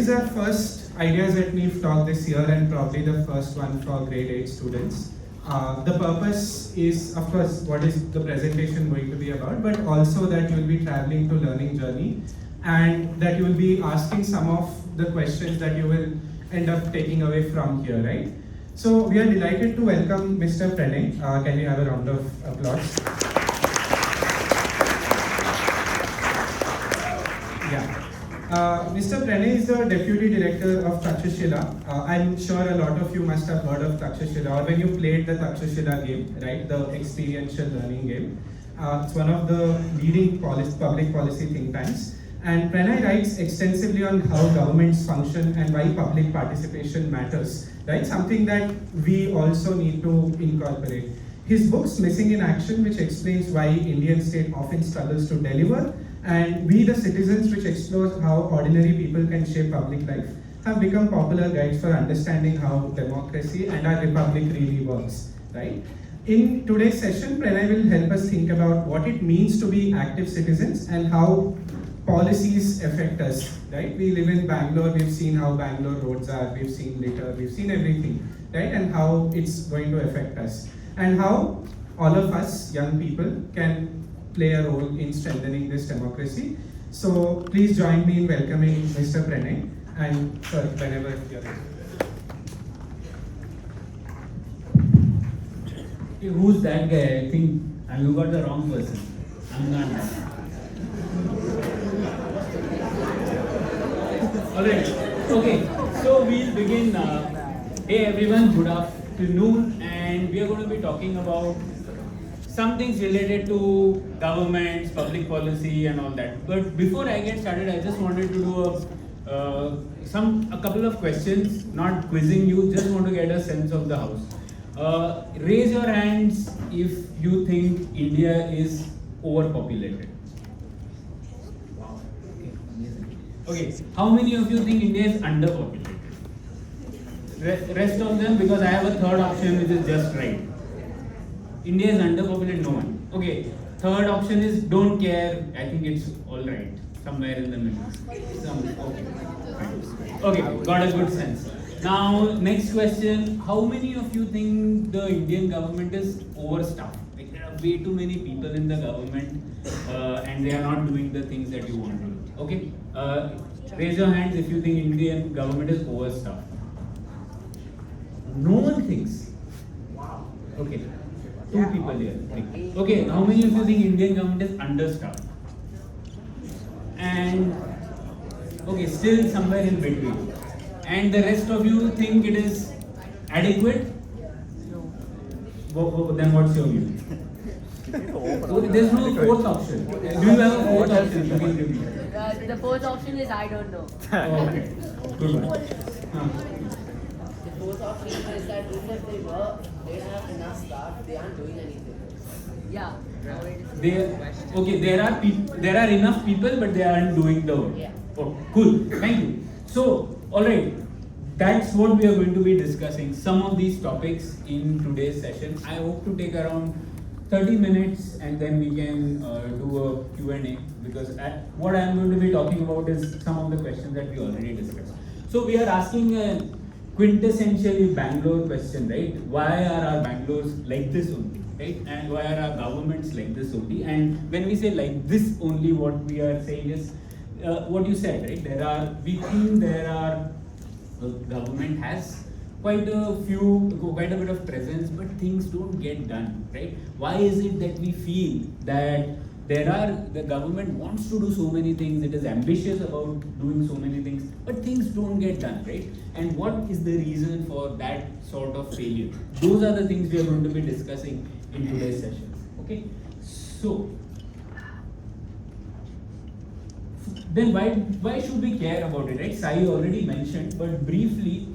is our first Ideas at NEEF talk this year and probably the first one for grade 8 students. The purpose is, of course, what is the presentation going to be about, but also that you will be traveling to learning journey and that you will be asking some of the questions that you will end up taking away from here, right? So we are delighted to welcome Mr. Pranay. Can we have a round of applause? Mr. Pranay is the Deputy Director of Takshashila. I'm sure a lot of you must have heard of Takshashila or when you played the Takshashila game, right? The experiential learning game. It's one of the leading public policy think tanks. And Pranay writes extensively on how governments function and why public participation matters, right? Something that we also need to incorporate. His books, Missing in Action, which explains why Indian state often struggles to deliver, and We the Citizens, which explores how ordinary people can shape public life, have become popular guides for understanding how democracy and our republic really works, right? In today's session, Pranay will help us think about what it means to be active citizens and how policies affect us, right? We live in Bangalore, we've seen how Bangalore roads are, we've seen litter, we've seen everything, right? And how it's going to affect us. And how all of us, young people, can play a role in strengthening this democracy. So please join me in welcoming Mr. Pranay, and sir, whenever you're ready. Hey, who's that guy? I think you got the wrong person. I'm not that. Alright, okay, so we'll begin. Hey everyone, good afternoon, and we are going to be talking about some things related to governments, public policy and all that. But before I get started, I just wanted to do a couple of questions, not quizzing you, just want to get a sense of the house. Raise your hands if you think India is overpopulated. Wow. Okay, amazing. Okay, how many of you think India is underpopulated? Rest of them, because I have a third option which is just right. India is underpopulated, no one. Okay, third option is don't care. I think it's all right, somewhere in the middle. Okay, got a good sense. Now, next question: how many of you think the Indian government is overstaffed? Like there are way too many people in the government, and they are not doing the things that you want to do. Okay, raise your hands if you think Indian government is overstaffed. No one thinks. Wow. Okay. Two people here. Okay, how many of you think Indian government is understaffed? And okay, still somewhere in between. And the rest of you think it is adequate? Then what's your view? There's no fourth option. Do you have a fourth option? You can give me. The fourth option is I don't know. Okay, good one. The fourth option is that even if they have enough staff, they aren't doing anything. Yeah. There are enough people, but they aren't doing the work. Yeah. Oh, cool. Thank you. So, all right, that's what we are going to be discussing. Some of these topics in today's session. I hope to take around 30 minutes, and then we can do a Q&A, because what I am going to be talking about is some of the questions that we already discussed. So we are asking a quintessentially Bangalore question, right? Why are our Bangalores like this only, right? And why are our governments like this only? And when we say like this only, what we are saying is what you said, right? We think government has quite a bit of presence, but things don't get done, right? Why is it that we feel that the government wants to do so many things, it is ambitious about doing so many things, but things don't get done, right? And what is the reason for that sort of failure? Those are the things we are going to be discussing in today's session, okay? So, then why should we care about it, right? Sai already mentioned, but briefly,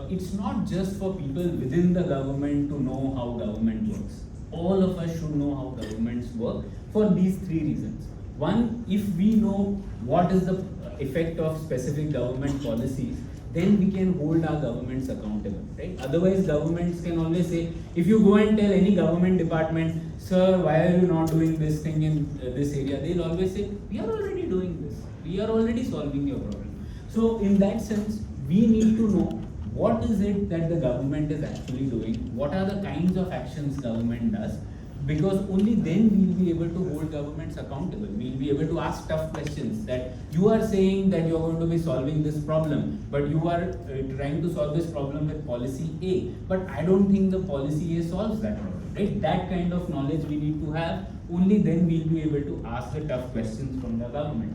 it's not just for people within the government to know how government works. All of us should know how governments work for these three reasons. One, if we know what is the effect of specific government policies, then we can hold our governments accountable, right? Otherwise, governments can always say, if you go and tell any government department, sir, why are you not doing this thing in this area? They'll always say, we are already doing this. We are already solving your problem. So in that sense, we need to know what is it that the government is actually doing, what are the kinds of actions government does, because only then we'll be able to hold governments accountable. We'll be able to ask tough questions that you are saying that you're going to be solving this problem, but you are trying to solve this problem with policy A, but I don't think the policy A solves that problem, right? That kind of knowledge we need to have. Only then we'll be able to ask the tough questions from the government,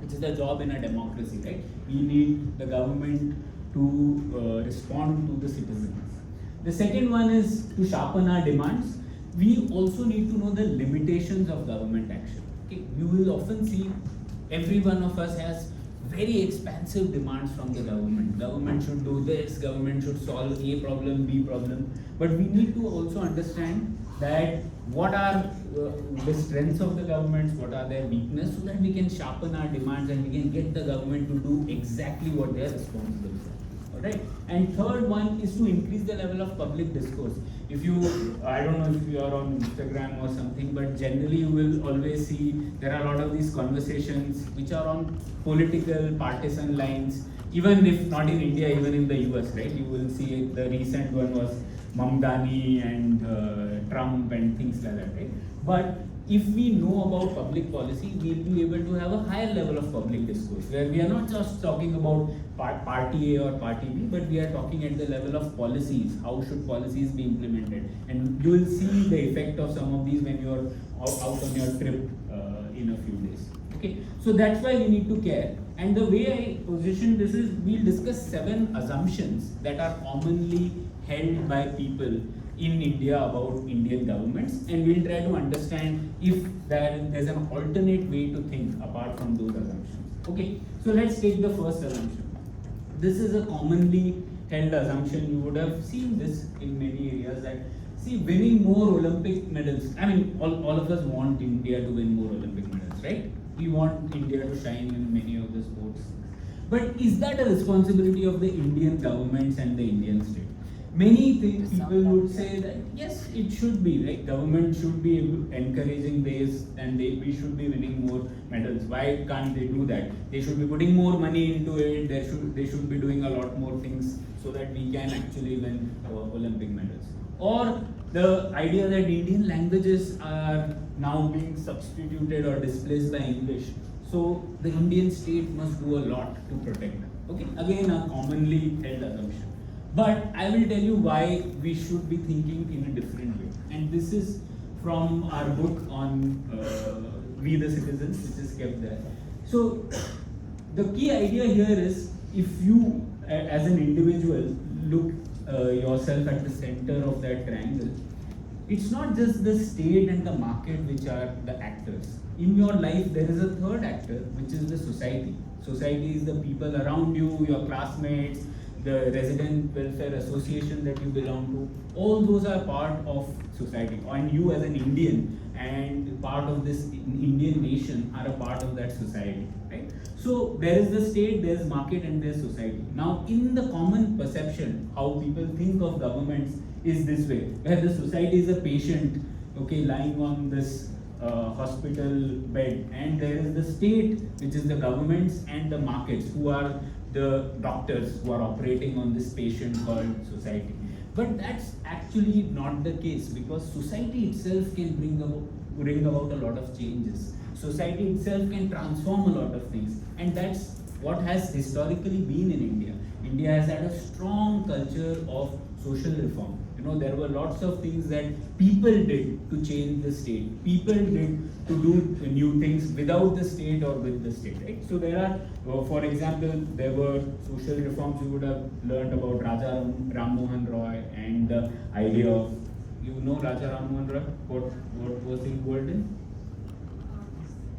which is the job in a democracy, right? We need the government to respond to the citizens. The second one is to sharpen our demands. We also need to know the limitations of government action. Okay, you will often see every one of us has very expansive demands from the government. Government should do this, government should solve A problem, B problem. But we need to also understand that what are the strengths of the governments, what are their weaknesses, so that we can sharpen our demands and we can get the government to do exactly what they are responsible for. Alright? And third one is to increase the level of public discourse. If you, I don't know if you are on Instagram or something, but generally you will always see there are a lot of these conversations which are on political, partisan lines, even if not in India, even in the US, right? You will see the recent one was Mamdani and Trump and things like that, right? But if we know about public policy, we'll be able to have a higher level of public discourse, where we are not just talking about party A or party B, but we are talking at the level of policies. How should policies be implemented? And you will see the effect of some of these when you are out on your trip in a few days. Okay, so that's why we need to care. And the way I position this is, we'll discuss 7 assumptions that are commonly held by people in India about Indian governments, and we'll try to understand if there's an alternate way to think apart from those assumptions. Okay, so let's take the first assumption. This is a commonly held assumption. You would have seen this in many areas, that see, winning more Olympic medals, I mean, all of us want India to win more Olympic medals, right? We want India to shine in many of the sports. But is that a responsibility of the Indian governments and the Indian state? Many people would say that yes, it should be, right? Government should be encouraging this, and we should be winning more medals. Why can't they do that? They should be putting more money into it. They should be doing a lot more things so that we can actually win Olympic medals. Or the idea that Indian languages are now being substituted or displaced by English, so the Indian state must do a lot to protect them. Okay, again a commonly held assumption. But I will tell you why we should be thinking in a different way. And this is from our book on We the Citizens, which is kept there. So the key idea here is, if you as an individual look yourself at the center of that triangle, it's not just the state and the market which are the actors. In your life, there is a third actor, which is the society. Society is the people around you, your classmates, the resident welfare association that you belong to. All those are part of society, and you as an Indian and part of this Indian nation are a part of that society, right? So there is the state, there is market, and there is society. Now in the common perception, how people think of governments is this way, where the society is a patient, okay, lying on this hospital bed, and there is the state, which is the governments and the markets, who are the doctors who are operating on this patient called society. But that's actually not the case, because society itself can bring about a lot of changes. Society itself can transform a lot of things, and that's what has historically been in India. India has had a strong culture of social reform. You know, there were lots of things that people did to change the state. People did to do new things without the state or with the state, right? So there are, for example, there were social reforms. You would have learned about Raja Ram Mohan Roy and the idea of, you know, Raja Ram Mohan Roy. What was he involved in?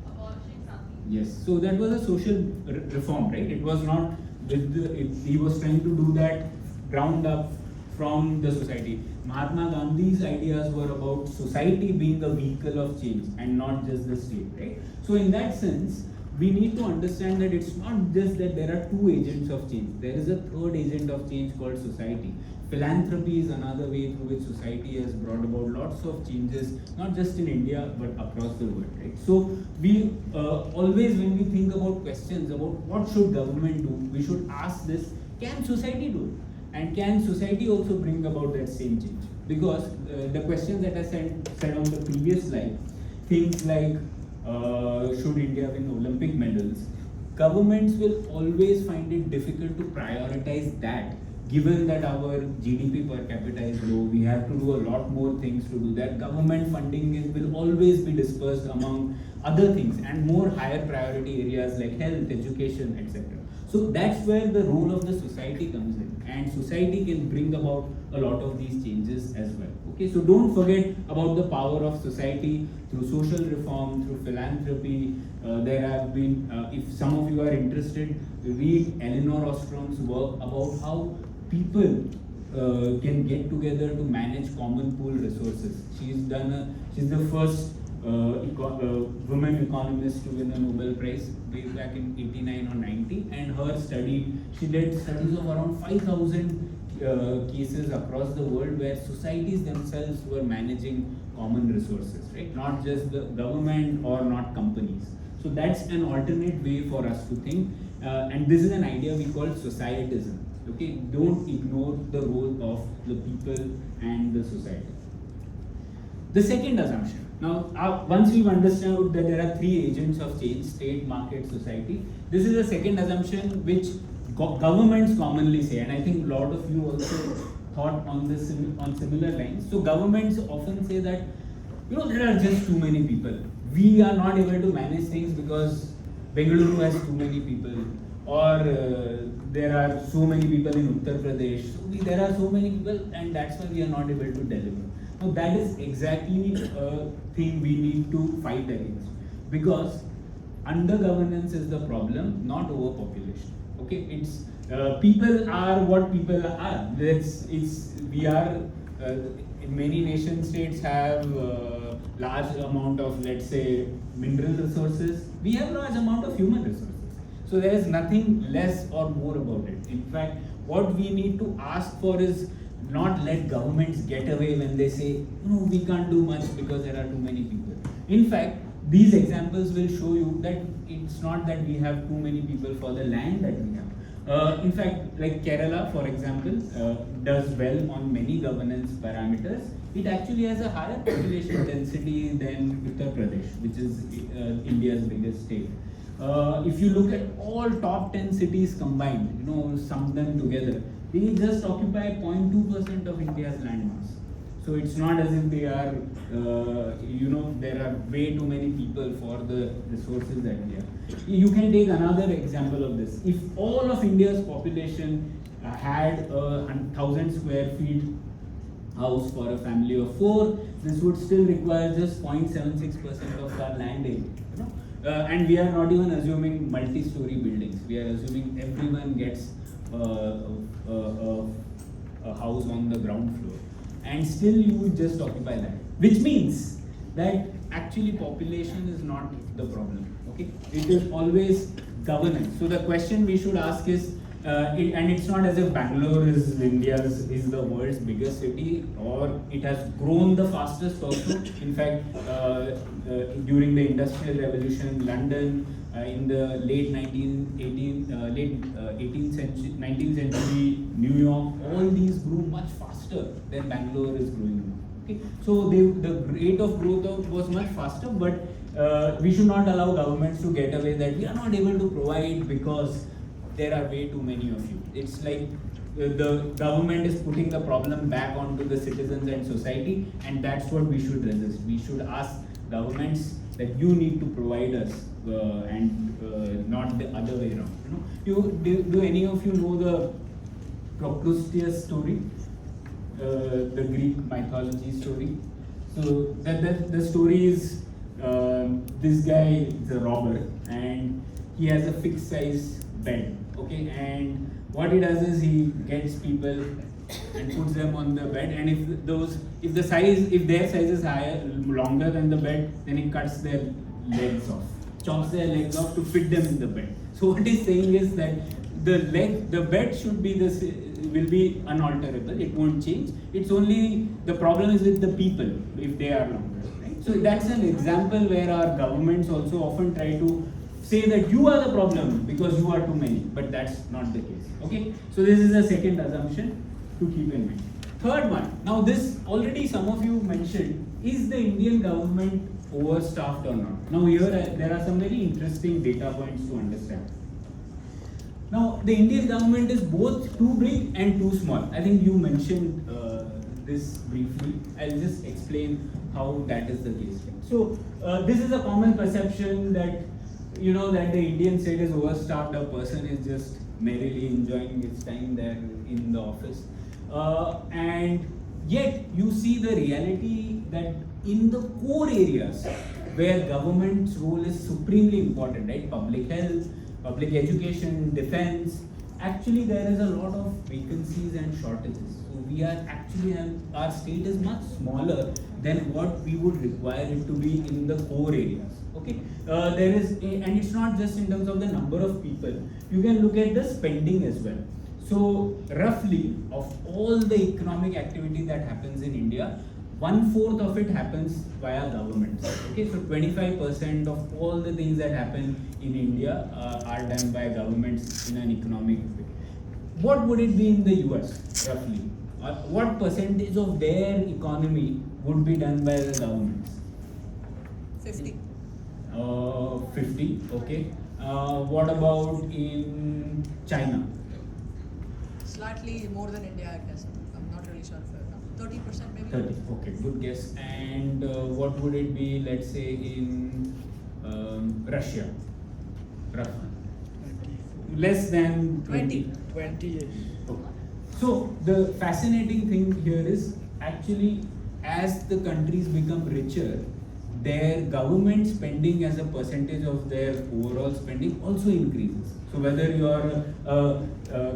Abolishing something. Yes. So that was a social reform, right? It was not he was trying to do that ground up from the society. Mahatma Gandhi's ideas were about society being a vehicle of change and not just the state, right? So in that sense, we need to understand that it's not just that there are two agents of change. There is a third agent of change called society. Philanthropy is another way through which society has brought about lots of changes, not just in India but across the world. Right? So we always, when we think about questions about what should government do, we should ask this: can society do it? And can society also bring about that same change? Because the questions that I said on the previous slide, things like should India win Olympic medals, governments will always find it difficult to prioritize that, given that our GDP per capita is low. We have to do a lot more things to do that. Government funding will always be dispersed among other things and more higher priority areas like health, education, etc. So that's where the role of the society comes in, and society can bring about a lot of these changes as well. Okay, so don't forget about the power of society through social reform, through philanthropy. There have been, if some of you are interested, read Elinor Ostrom's work about how people can get together to manage common pool resources. She's the first woman economist to win a Nobel Prize way back in 89 or 90, and she did studies of around 5,000 cases across the world where societies themselves were managing common resources, right? Not just the government or not companies. So that's an alternate way for us to think, and this is an idea we call societism. Okay, don't ignore the role of the people and the society. The second assumption. Now, once we've understood that there are three agents of change: state, market, society. This is the second assumption which governments commonly say, and I think a lot of you also thought on similar lines. So governments often say that, there are just too many people. We are not able to manage things because Bengaluru has too many people, or there are so many people in Uttar Pradesh. There are so many people, and that's why we are not able to deliver. Now that is exactly a thing we need to fight against, because under governance is the problem, not overpopulation. Okay, it's people are what people are. We are many nation states have large amount of, let's say, mineral resources. We have large amount of human resources. So there is nothing less or more about it. In fact, what we need to ask for is not let governments get away when they say, we can't do much because there are too many people. In fact, these examples will show you that it's not that we have too many people for the land that we have. In fact, like Kerala, for example, does well on many governance parameters. It actually has a higher population density than Uttar Pradesh, which is India's biggest state. If you look at all top 10 cities combined, sum them together, they just occupy 0.2% of India's land mass. So it's not as if they are, there are way too many people for the resources that we have. You can take another example of this. If all of India's population had a 1,000 square feet house for a family of 4, this would still require just 0.76% of our land area. And we are not even assuming multi-story buildings. We are assuming everyone gets a house on the ground floor, and still you would just occupy that, which means that actually population is not the problem. Okay, it is always governance. So the question we should ask is, and it's not as if Bangalore is the world's biggest city, or it has grown the fastest also. In fact, during the Industrial Revolution, London, in the late 19th century, New York, all these grew much faster than Bangalore is growing now. Okay, so the rate of growth was much faster, but we should not allow governments to get away that we are not able to provide because there are way too many of you. It's like the government is putting the problem back onto the citizens and society, and that's what we should resist. We should ask governments that you need to provide us, and not the other way around. Do any of you know the Procrusteus story, the Greek mythology story? So the story is this guy is a robber, and he has a fixed size bed. Okay, and what he does is he gets people and puts them on the bed, and if their size is longer than the bed, then he cuts their legs off. chops their legs off to fit them in the bed. So what he's saying is that the bed should be will be unalterable. It won't change. It's only the problem is with the people if they are longer. Right? So that's an example where our governments also often try to say that you are the problem because you are too many, but that's not the case. Okay. So this is the second assumption to keep in mind. Third one. Now this already some of you mentioned. Is the Indian government overstaffed or not? Now here there are some very interesting data points to understand. Now the Indian government is both too big and too small. I think you mentioned this briefly. I'll just explain how that is the case. So this is a common perception that that the Indian state is overstaffed. A person is just merrily enjoying its time there in the office, and yet you see the reality that in the core areas where government's role is supremely important, right? Public health, public education, defense. Actually, there is a lot of vacancies and shortages. So we are actually our state is much smaller than what we would require it to be in the core areas. Okay, and it's not just in terms of the number of people. You can look at the spending as well. So roughly of all the economic activity that happens in India, 1/4 of it happens via governments. Okay, so 25% of all the things that happen in India are done by governments in an economic way. What would it be in the US roughly? What percentage of their economy would be done by the governments? 50. 50. Okay. What about in China? Slightly more than India, I guess. I'm not really sure. 30% maybe. 30. Okay, good guess. And what would it be, let's say, in Russia? Roughly. Less than 20. 20. Okay. So the fascinating thing here is actually as the countries become richer, their government spending as a percentage of their overall spending also increases. So whether you are a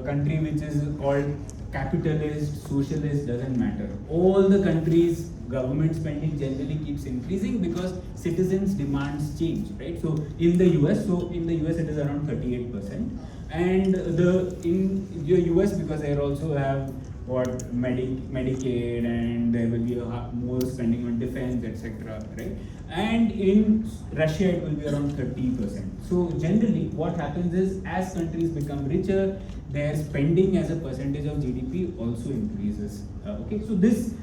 country which is called capitalist, socialist, doesn't matter. All the countries' government spending generally keeps increasing because citizens' demands change, right? So in the US it is around 38%, and in the US, because they also have Medicaid, and there will be more spending on defense, etc. Right? And in Russia it will be around 30%. So generally, what happens is as countries become richer, their spending as a percentage of GDP also increases. Okay, so this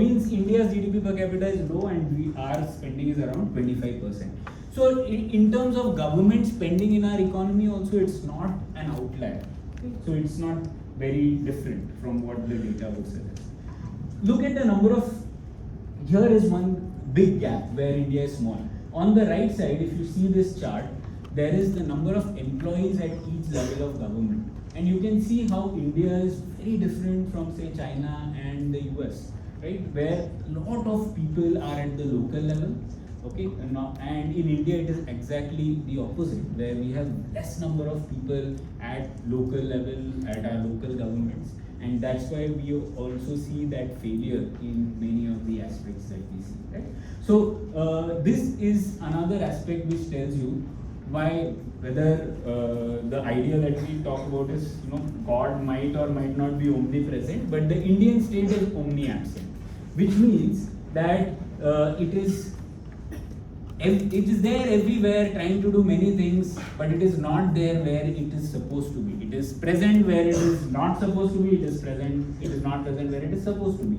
means India's GDP per capita is low, and our spending is around 25%. So in terms of government spending in our economy, also it's not an outlier. Okay? So it's not very different from what the data would suggest. Look at the number of. Here is one big gap where India is small. On the right side, if you see this chart, there is the number of employees at each level of government. And you can see how India is very different from, say, China and the US, right? Where a lot of people are at the local level, okay? And in India, it is exactly the opposite, where we have less number of people at local level, at our local governments. And that's why we also see that failure in many of the aspects that we see, right? So this is another aspect which tells you why whether the idea that we talk about is, God might or might not be omnipresent, but the Indian state is omniabsent, which means that it is there everywhere, trying to do many things, but it is not there where it is supposed to be. It is present where it is not supposed to be. It is present. It is not present where it is supposed to be.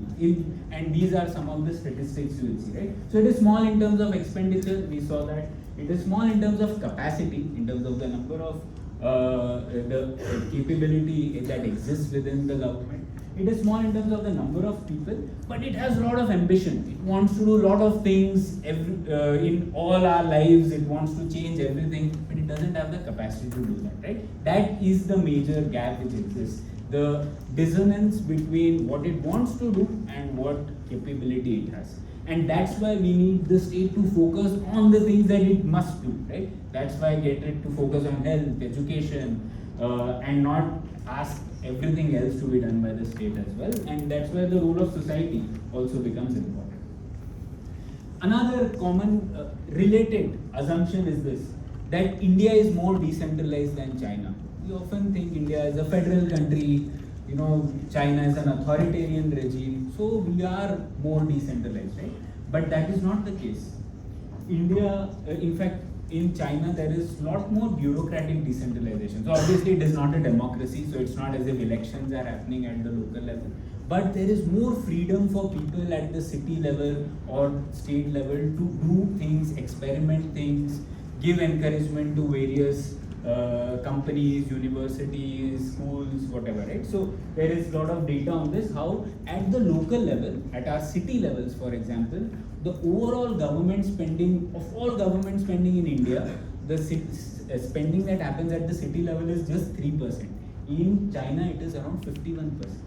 And these are some of the statistics you will see, right? So it is small in terms of expenditure. We saw that. It is small in terms of capacity, in terms of the number of the capability that exists within the government. It is small in terms of the number of people, but it has a lot of ambition. It wants to do a lot of things in all our lives. It wants to change everything, but it doesn't have the capacity to do that, right? That is the major gap which exists. The dissonance between what it wants to do and what capability it has. And that's why we need the state to focus on the things that it must do, right? That's why get it to focus on health, education, and not ask everything else to be done by the state as well. And that's where the role of society also becomes important. Another common related assumption is this, that India is more decentralized than China. We often think India is a federal country, you know, China is an authoritarian regime, so we are more decentralized, right? But that is not the case. India, in fact, in China, there is a lot more bureaucratic decentralization. So obviously, it is not a democracy, so it's not as if elections are happening at the local level. But there is more freedom for people at the city level or state level to do things, experiment things, give encouragement to various companies, universities, schools, whatever, right? So there is a lot of data on this, how at the local level, at our city levels, for example, the overall government spending, of all government spending in India, the spending that happens at the city level is just 3%. In China, it is around 51%.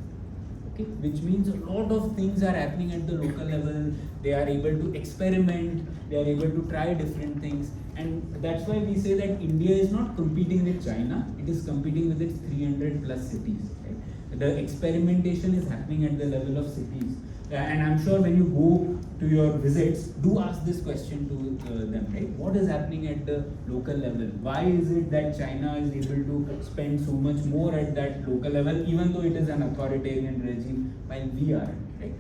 Okay, which means a lot of things are happening at the local level. They are able to experiment, they are able to try different things, and that's why we say that India is not competing with China, it is competing with its 300 plus cities. Right? The experimentation is happening at the level of cities. And I'm sure when you go to your visits, do ask this question to them, right? What is happening at the local level? Why is it that China is able to spend so much more at that local level, even though it is an authoritarian regime, while we aren't, right?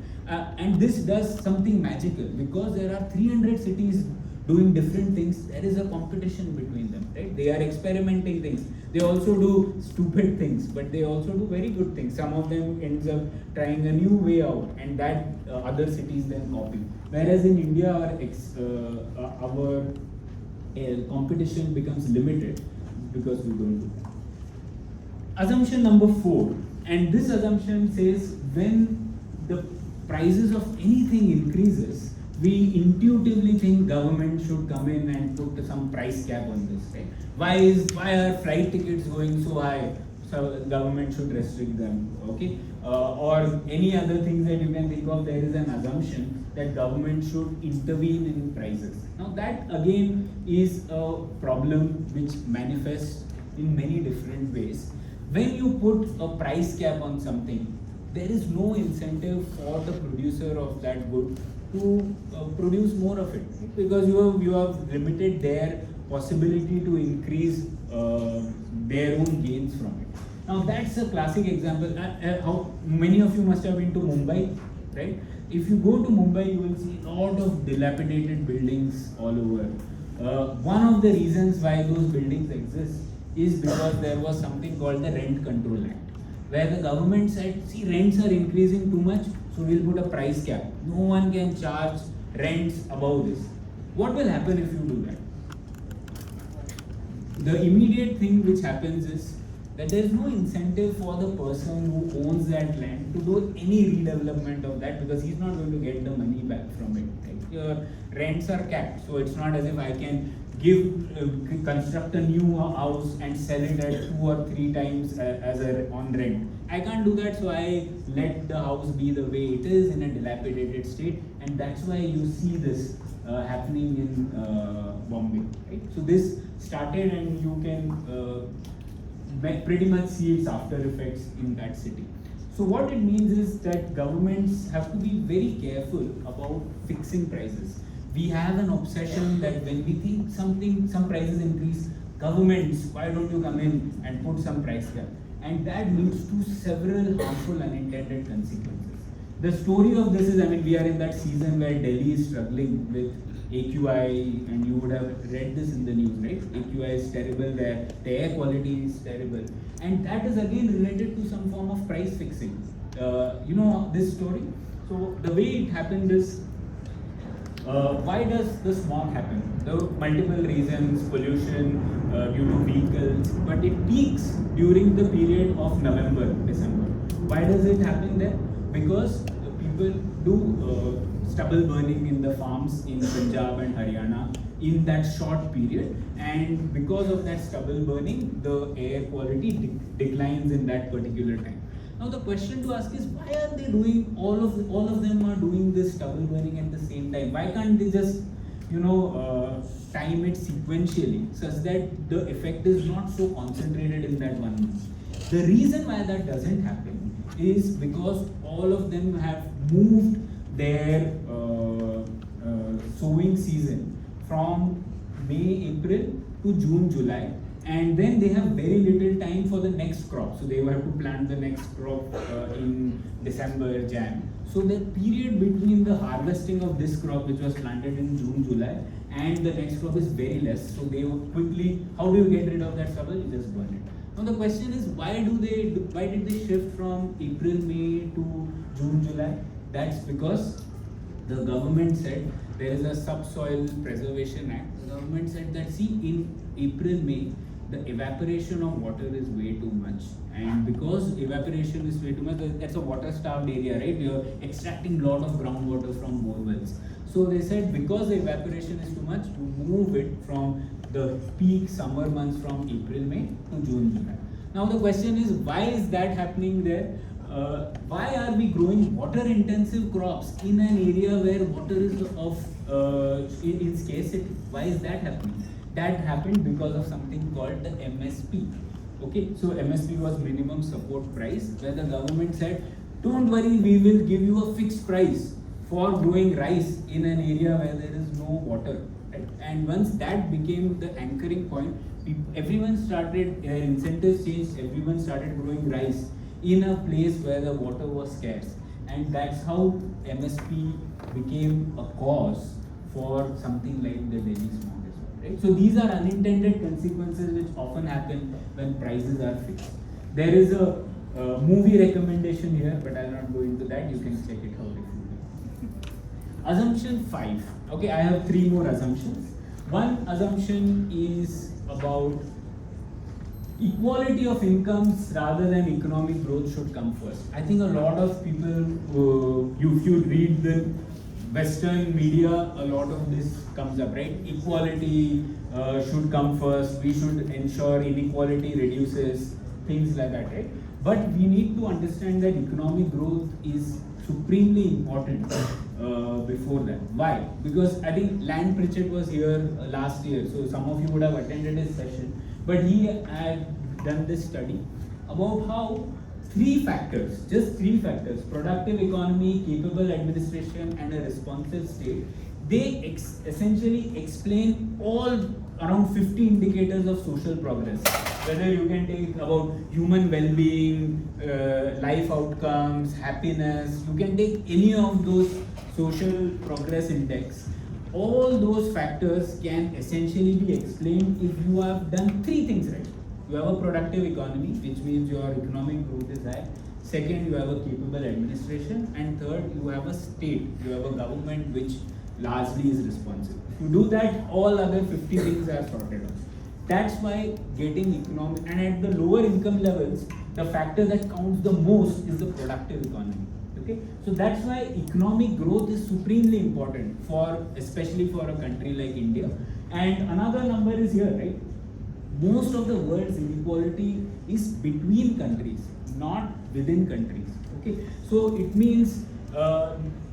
And this does something magical, because there are 300 cities doing different things. There is a competition between them, right? They are experimenting things. They also do stupid things, but they also do very good things. Some of them ends up trying a new way out, and that other cities then copy. Whereas in India, our competition becomes limited because we don't do that. Assumption number 4, and this assumption says when the prices of anything increases, we intuitively think government should come in and put some price cap on this, right? Why are flight tickets going so high? So government should restrict them, okay? Or any other things that you can think of, there is an assumption that government should intervene in prices. Now that again is a problem which manifests in many different ways. When you put a price cap on something, there is no incentive for the producer of that good to produce more of it, because you have limited their possibility to increase their own gains from it. Now that's a classic example. How many of you must have been to Mumbai, right? If you go to Mumbai, you will see a lot of dilapidated buildings all over. One of the reasons why those buildings exist is because there was something called the Rent Control Act, where the government said, see, rents are increasing too much, so we'll put a price cap. No one can charge rents above this. What will happen if you do that? The immediate thing which happens is that there is no incentive for the person who owns that land to do any redevelopment of that, because he's not going to get the money back from it. Right? Your rents are capped, so it's not as if I can construct a new house and sell it at 2 or 3 times on rent. I can't do that, so I let the house be the way it is in a dilapidated state, and that's why you see this happening in Bombay. Right? So this started, and you can pretty much see its after effects in that city. So what it means is that governments have to be very careful about fixing prices. We have an obsession that when we think some prices increase, governments, why don't you come in and put some price cap? And that leads to several harmful unintended consequences. The story of this is, I mean, we are in that season where Delhi is struggling with AQI, and you would have read this in the news, right? AQI is terrible there, the air quality is terrible. And that is again related to some form of price fixing. You know this story? So the way it happened is, why does the smog happen? There are multiple reasons, pollution due to vehicles, but it peaks during the period of November, December. Why does it happen there? Because people do stubble burning in the farms in Punjab and Haryana in that short period, and because of that stubble burning, the air quality declines in that particular time. Now the question to ask is, why are they doing all of them are doing this stubble burning at the same time? Why can't they just time it sequentially such that the effect is not so concentrated in that 1 month? The reason why that doesn't happen is because all of them have moved their sowing season from May, April to June, July, and then they have very little time for the next crop. So they will have to plant the next crop in December, Jan. So the period between the harvesting of this crop, which was planted in June, July, and the next crop is very less. So they will quickly, how do you get rid of that stubble? You just burn it. Now the question is, why did they shift from April, May to June, July? That's because the government said there is a Subsoil Preservation Act. The government said that, see, in April, May, the evaporation of water is way too much, and because evaporation is way too much, that's a water starved area, right? You're extracting a lot of groundwater from bore wells. So they said, because the evaporation is too much, to move it from the peak summer months from April, May to June, July. Now the question is, why is that happening there? Why are we growing water intensive crops in an area where water is in scarcity? Why is that happening? That happened because of something called the MSP. Okay, so MSP was minimum support price, where the government said, don't worry, we will give you a fixed price for growing rice in an area where there is no water. Right? And once that became the anchoring point, everyone started, incentives changed, everyone started growing rice in a place where the water was scarce. And that's how MSP became a cause for something like the Delhi smog. Right? So these are unintended consequences which often happen when prices are fixed. There is a movie recommendation here, but I'll not go into that. You can check it out if you like. Assumption 5. Okay, I have 3 more assumptions. One assumption is about equality of incomes rather than economic growth should come first. I think a lot of people, if you read the Western media, a lot of this comes up, right? Equality should come first. We should ensure inequality reduces, things like that, right? But we need to understand that economic growth is supremely important before that. Why? Because I think Land Pritchett was here last year, so some of you would have attended his session. But he had done this study about how 3 factors, just 3 factors, productive economy, capable administration, and a responsive state, they essentially explain all around 50 indicators of social progress. Whether you can take about human well-being, life outcomes, happiness, you can take any of those social progress index. All those factors can essentially be explained if you have done 3 things right. You have a productive economy, which means your economic growth is high. Second, you have a capable administration. And third, you have a state, you have a government which largely is responsive. If you do that, all other 50 things are sorted out. That's why getting economic, and at the lower income levels, the factor that counts the most is the productive economy. Okay, so that's why economic growth is supremely important for, especially for a country like India. And another number is here, right? Most of the world's inequality is between countries, not within countries. Okay, so it means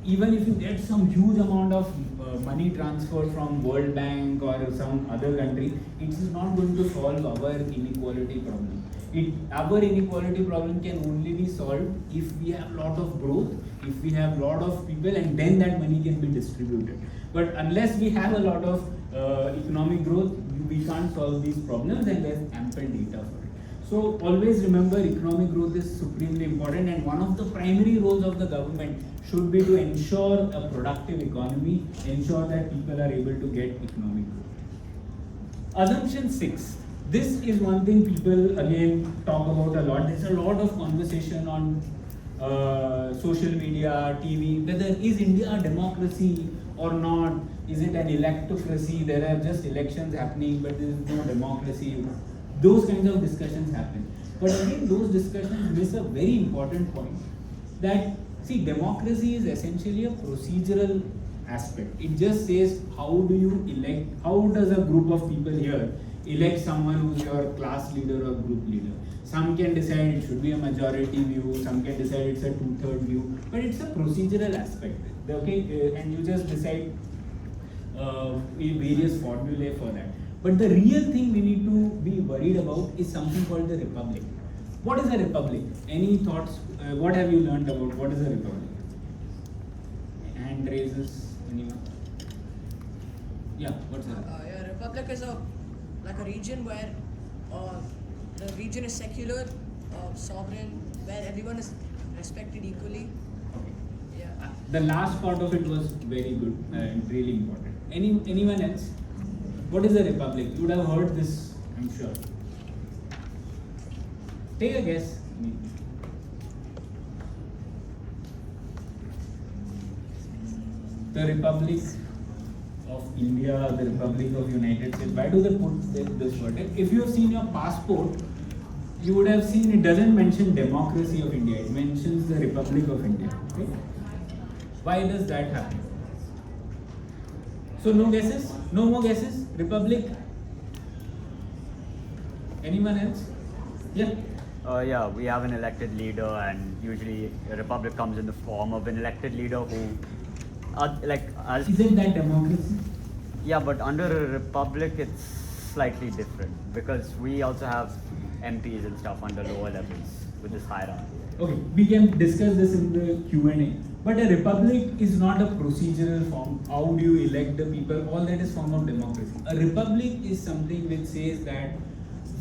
even if you get some huge amount of money transfer from World Bank or some other country, it is not going to solve our inequality problem. Our inequality problem can only be solved if we have a lot of growth, if we have a lot of people, and then that money can be distributed. But unless we have a lot of economic growth, we can't solve these problems, and there's ample data for it. So always remember, economic growth is supremely important, and one of the primary roles of the government should be to ensure a productive economy, ensure that people are able to get economic growth. Assumption 6. This is one thing people again talk about a lot. There's a lot of conversation on social media, TV, whether is India a democracy or not? Is it an electocracy? There are just elections happening, but there is no democracy. Those kinds of discussions happen. But again, those discussions miss a very important point that, see, democracy is essentially a procedural aspect. It just says, how do you elect, how does a group of people here elect someone who's your class leader or group leader? Some can decide it should be a majority view, some can decide it's a 2/3 view, but it's a procedural aspect. Okay, and you just decide various formulae for that. But the real thing we need to be worried about is something called the republic. What is a republic? Any thoughts? What have you learned about what is a republic? Hand raises, anyone? Yeah, what's that? Yeah, republic is a like a region where the region is secular, sovereign, where everyone is respected equally. Yeah. The last part of it was very good and really important. Anyone else? What is a republic? You would have heard this, I'm sure. Take a guess. The Republic of India, the Republic of United States. Why do they put this word? If you have seen your passport, you would have seen it doesn't mention democracy of India. It mentions the Republic of India. Okay? Why does that happen? So no guesses? No more guesses? Republic? Anyone else? Yeah. Yeah, we have an elected leader, and usually a republic comes in the form of an elected leader who, Isn't that democracy? yeah, but under a republic it's slightly different because we also have MPs and stuff under lower levels with this hierarchy. Okay, we can discuss this in the Q&A. But a republic is not a procedural form. How do you elect the people? All that is form of democracy. A republic is something which says that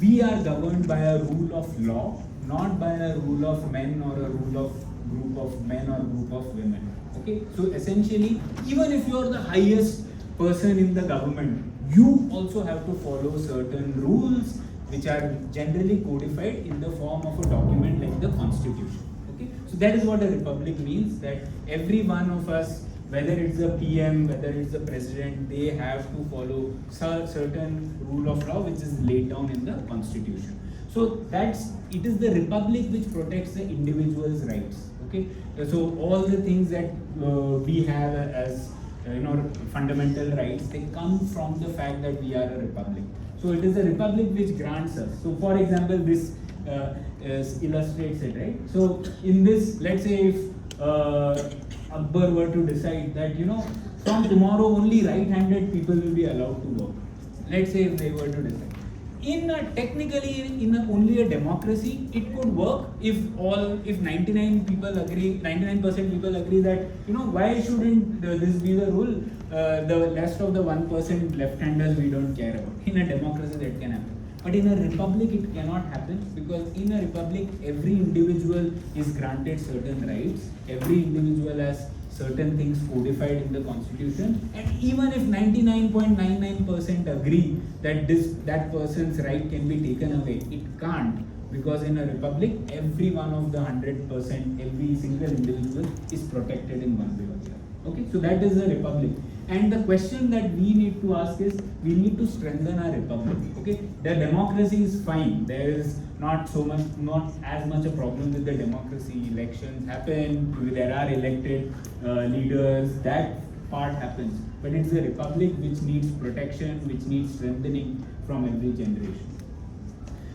we are governed by a rule of law, not by a rule of men or a rule of group of men or group of women. Okay, so essentially, even if you are the highest person in the government, you also have to follow certain rules which are generally codified in the form of a document like the Constitution. Okay, so that is what a republic means, that every one of us, whether it's the PM, whether it's the president, they have to follow certain rule of law which is laid down in the Constitution. So it is the republic which protects the individual's rights. Okay, so all the things that we have as fundamental rights, they come from the fact that we are a republic. So it is a republic which grants us. So for example, this illustrates it, right? So in this, let's say if Akbar were to decide that from tomorrow only right-handed people will be allowed to work. Let's say if they were to decide. Technically in only a democracy, it could work if 99% people agree that why shouldn't this be the rule? The rest of the 1% left-handers we don't care about. In a democracy that can happen. But in a republic it cannot happen, because in a republic every individual is granted certain rights. Every individual has certain things codified in the Constitution, and even if 99.99% agree that that person's right can be taken away, it can't, because in a republic every one of the 100%, every single individual is protected in one way or the other. Okay, so that is a republic. And the question that we need to ask is, we need to strengthen our republic. Okay, the democracy is fine. There is not as much a problem with the democracy. Elections happen. There are elected leaders. That part happens. But it's a republic which needs protection, which needs strengthening from every generation.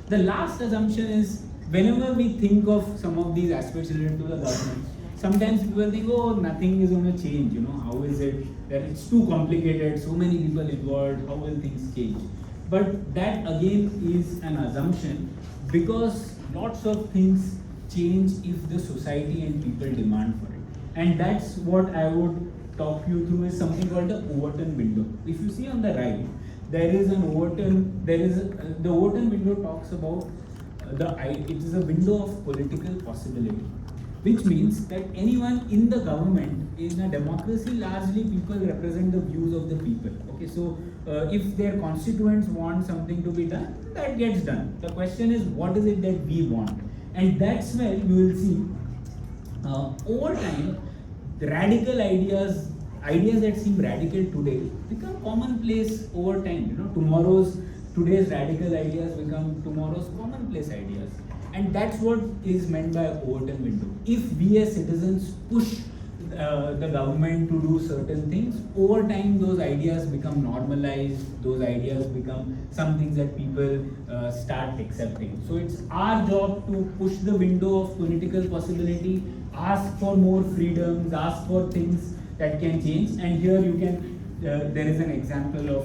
The last assumption is, whenever we think of some of these aspects related to the government, sometimes people think, oh, nothing is going to change. How is it that it's too complicated, so many people involved, how will things change? But that again is an assumption, because lots of things change if the society and people demand for it. And that's what I would talk you through, is something called the Overton window. If you see on the right, there is an Overton, the Overton window talks about it is a window of political possibility. Which means that anyone in the government, in a democracy, largely people represent the views of the people. Okay, so if their constituents want something to be done, that gets done. The question is, what is it that we want? And that's where you will see over time, the radical ideas that seem radical today become commonplace over time. Today's radical ideas become tomorrow's commonplace ideas. And that's what is meant by Overton window. If we as citizens push the government to do certain things, over time those ideas become normalized, those ideas become some things that people start accepting. So it's our job to push the window of political possibility, ask for more freedoms, ask for things that can change. And here you can, there is an example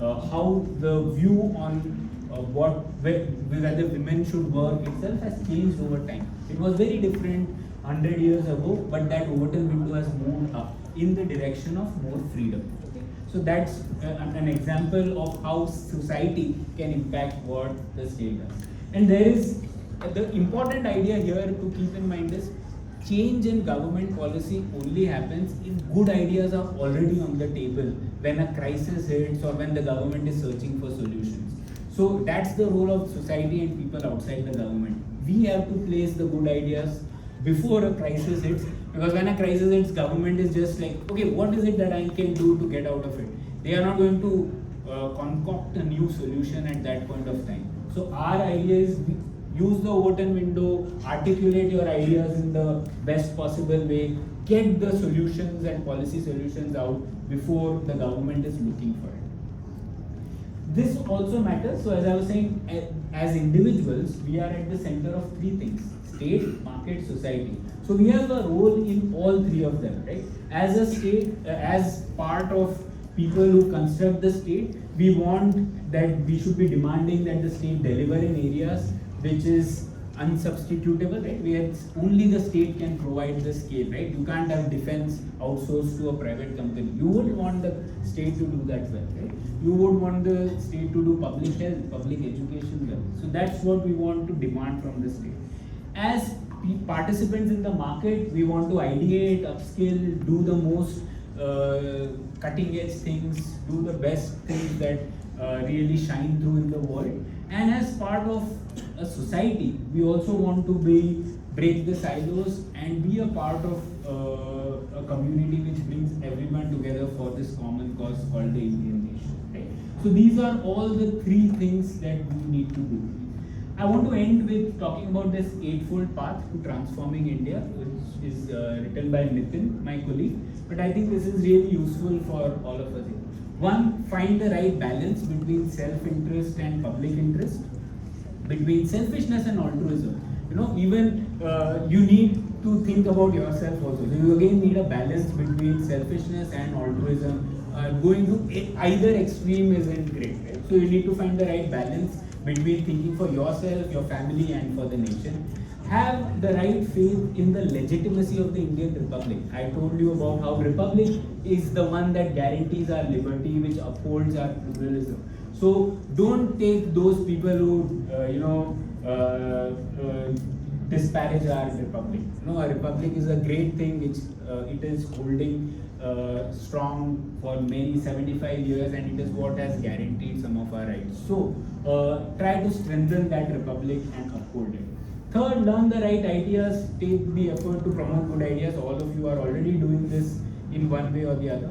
of how the view on whether women should work itself has changed over time. It was very different 100 years ago, but that Overton window has moved up in the direction of more freedom. Okay? So that's an example of how society can impact what the state does. And there is the important idea here to keep in mind is change in government policy only happens if good ideas are already on the table when a crisis hits or when the government is searching for solutions. So that's the role of society and people outside the government. We have to place the good ideas before a crisis hits, because when a crisis hits, government is just like, okay, what is it that I can do to get out of it? They are not going to concoct a new solution at that point of time. So our idea is use the open window, articulate your ideas in the best possible way, get the solutions and policy solutions out before the government is looking for it. This also matters. So as I was saying, as individuals, we are at the center of three things: state, market, society. So we have a role in all three of them, right? As a state, as part of people who construct the state, we want that we should be demanding that the state deliver in areas which is unsubstitutable, right? Where only the state can provide the scale, right? You can't have defense outsourced to a private company. You would want the state to do that well, right? You would want the state to do public health, public education well. So that's what we want to demand from the state. As participants in the market, we want to ideate, upskill, do the most cutting edge things, do the best things that really shine through in the world. And as part of a society, we also want to break the silos and be a part of a community which brings everyone together for this common cause called the Indian nation. Right? So these are all the three things that we need to do. I want to end with talking about this eightfold path to transforming India, which is written by Nitin, my colleague. But I think this is really useful for all of us here. One, find the right balance between self-interest and public interest, between selfishness and altruism. You know, even you need to think about yourself also. So you again need a balance between selfishness and altruism. Going to either extreme isn't great, right? So you need to find the right balance between thinking for yourself, your family, and for the nation. Have the right faith in the legitimacy of the Indian Republic. I told you about how Republic is the one that guarantees our liberty, which upholds our pluralism. So don't take those people who disparage our republic. No, our republic is a great thing which it is holding strong for many 75 years, and it is what has guaranteed some of our rights. So try to strengthen that republic and uphold it. Third, learn the right ideas, take the effort to promote good ideas. All of you are already doing this in one way or the other.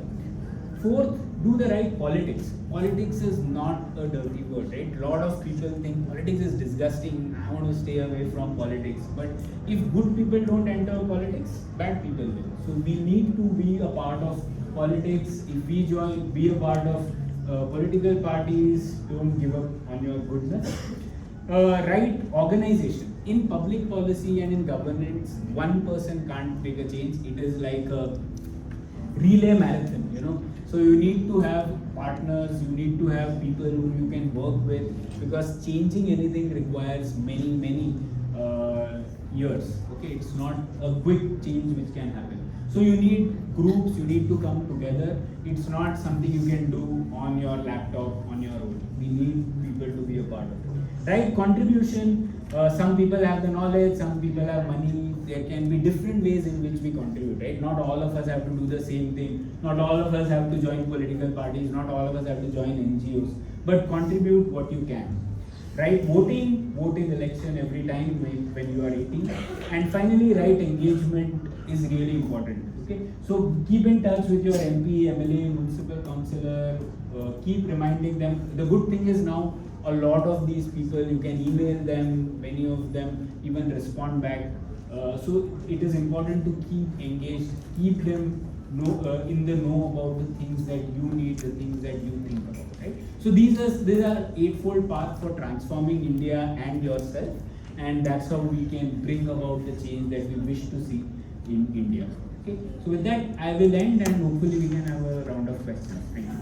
Fourth, do the right politics. Politics is not a dirty word, right? A lot of people think politics is disgusting, I want to stay away from politics. But if good people don't enter politics, bad people will. So we need to be a part of politics. If we join, be a part of political parties, don't give up on your goodness. Right organization. In public policy and in governance, one person can't make a change. It is like a relay marathon, you know. So you need to have partners, you need to have people whom you can work with, because changing anything requires many years. Okay, it's not a quick change which can happen. So you need groups, you need to come together. It's not something you can do on your laptop, on your own. We need people to be a part of it. Right? Contribution. Some people have the knowledge, some people have money. There can be different ways in which we contribute, right? Not all of us have to do the same thing. Not all of us have to join political parties. Not all of us have to join NGOs. But contribute what you can, right? Voting, vote in election every time when you are 18. And finally, right engagement is really important. Okay, so keep in touch with your MP, MLA, municipal councillor. Keep reminding them. The good thing is now a lot of these people, you can email them. Many of them even respond back. So it is important to keep engaged, keep them in the know about the things that you need, the things that you think about, right? So these are eightfold paths for transforming India and yourself, and that's how we can bring about the change that we wish to see in India. Okay. So with that, I will end, and hopefully we can have a round of questions. Thank you.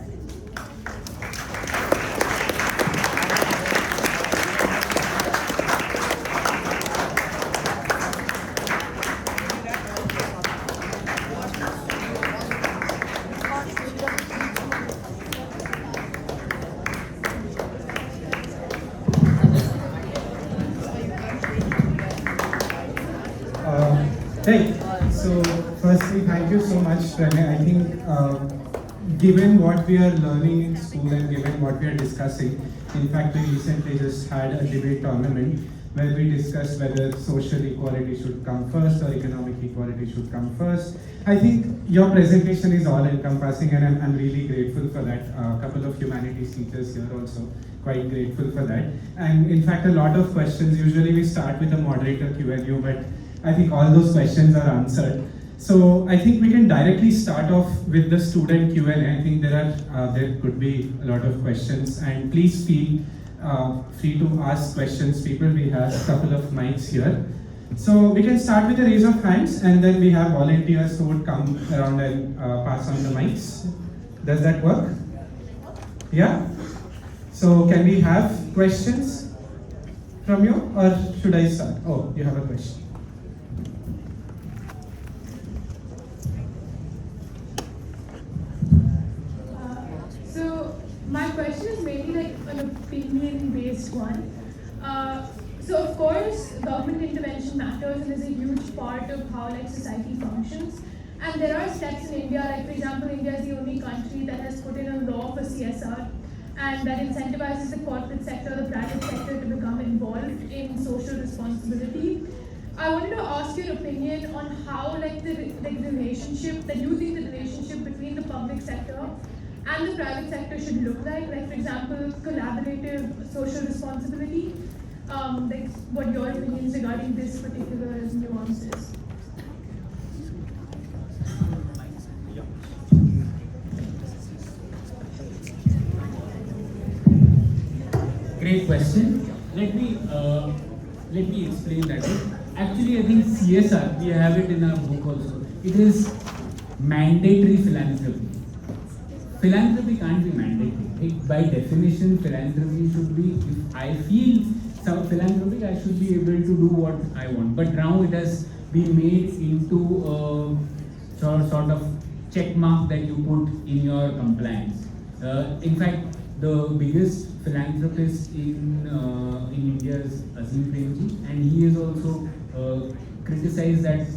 Right. So, firstly, thank you so much, Pranay. I think, given what we are learning in school and given what we are discussing, in fact, we recently just had a debate tournament where we discussed whether social equality should come first or economic equality should come first. I think your presentation is all encompassing, and I'm really grateful for that. A couple of humanities teachers here also quite grateful for that. And in fact, a lot of questions, usually we start with a moderator Q&A, but I think all those questions are answered. So I think we can directly start off with the student Q&A. I think there could be a lot of questions, and please feel free to ask questions. People, we have a couple of mics here. So we can start with a raise of hands, and then we have volunteers who would come around and pass on the mics. Does that work? Yeah? So can we have questions from you, or should I start? Oh, you have a question. So my question is mainly like an opinion-based one. So of course, government intervention matters and is a huge part of how like society functions. And there are steps in India, like for example, India is the only country that has put in a law for CSR, and that incentivizes the corporate sector, the private sector to become involved in social responsibility. I wanted to ask your opinion on how like the relationship that you think the relationship between the public sector and the private sector should look like for example, collaborative social responsibility. Like what your opinions regarding this particular nuances. Great question. Let me explain that. Actually, I think CSR, we have it in our book also. It is mandatory philanthropy. Philanthropy can't be mandatory. By definition, philanthropy should be, if I feel some philanthropic, I should be able to do what I want. But now it has been made into a sort of check mark that you put in your compliance. In fact, the biggest philanthropist in India is Azim Premji, and he is also criticized that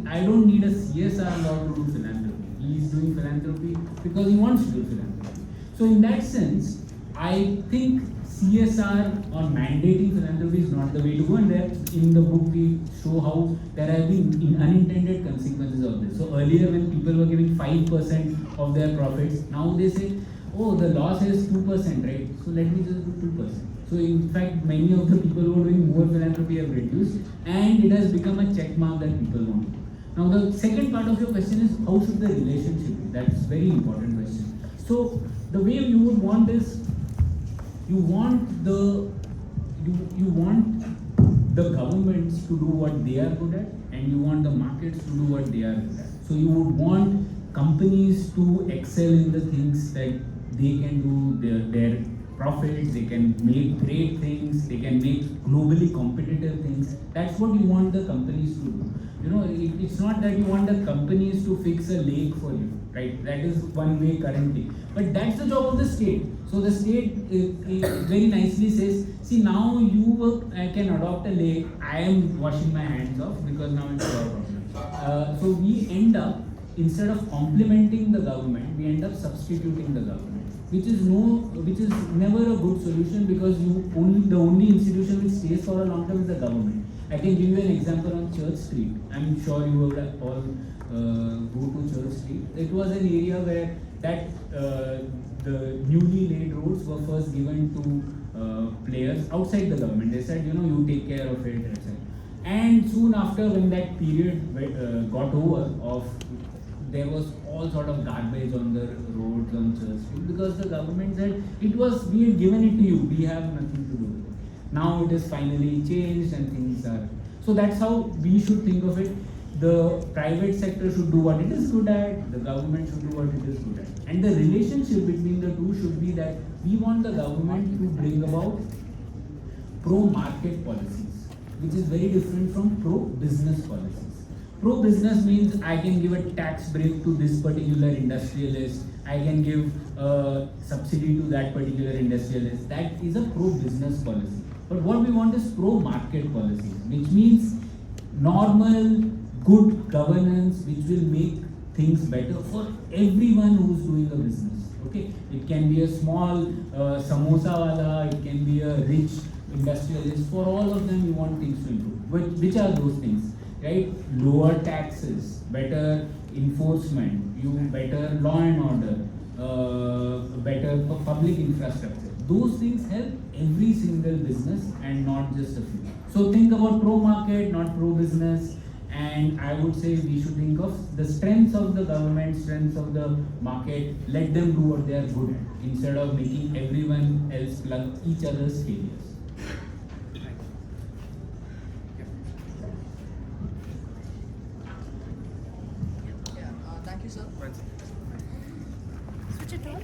I don't need a CSR law to do philanthropy. He is doing philanthropy because he wants to do philanthropy. So in that sense, I think CSR or mandating philanthropy is not the way to go, and there in the book we show how there have been unintended consequences of this. So earlier when people were giving 5% of their profits, now they say, oh, the law says 2%, right? So let me just do 2%. So in fact, many of the people who are doing more philanthropy have reduced, and it has become a check mark that people want. Now the second part of your question is how should the relationship be? That's a very important question. So the way you would want is, you want the governments to do what they are good at, and you want the markets to do what they are good at. So you would want companies to excel in the things that they can do their profits, they can make great things, they can make globally competitive things. That's what you want the companies to do. It's not that you want the companies to fix a lake for you, right? That is one way currently. But that's the job of the state. So the state very nicely says, see, now you can adopt a lake, I am washing my hands off because now it's your problem. So we end up, instead of complementing the government, we end up substituting the government, which is never a good solution, because the only institution which stays for a long time is the government. I can give you an example on Church Street. I'm sure you would all go to Church Street. It was an area where the newly laid roads were first given to players outside the government. They said, you take care of it, etc. And soon after, when that period got over, there was all sort of garbage on the roads on Church Street, because the government said we had given it to you, we have nothing to do with it. Now it is finally changed and things are. So that's how we should think of it. The private sector should do what it is good at, the government should do what it is good at. And the relationship between the two should be that we want the government to bring about pro-market policies, which is very different from pro-business policies. Pro-business means I can give a tax break to this particular industrialist, I can give a subsidy to that particular industrialist. That is a pro-business policy. But what we want is pro-market policies, which means normal, good governance which will make things better for everyone who's doing a business. Okay, it can be a small samosa wala, it can be a rich industrialist. For all of them, you want things to improve. Which are those things, right? Lower taxes, better enforcement, better law and order, better public infrastructure. Those things help every single business and not just a few. So think about pro market, not pro business. And I would say we should think of the strengths of the government, strengths of the market, let them do what they are good at, instead of making everyone else plug each other's failures. Yeah, thank you, sir. Switch it on.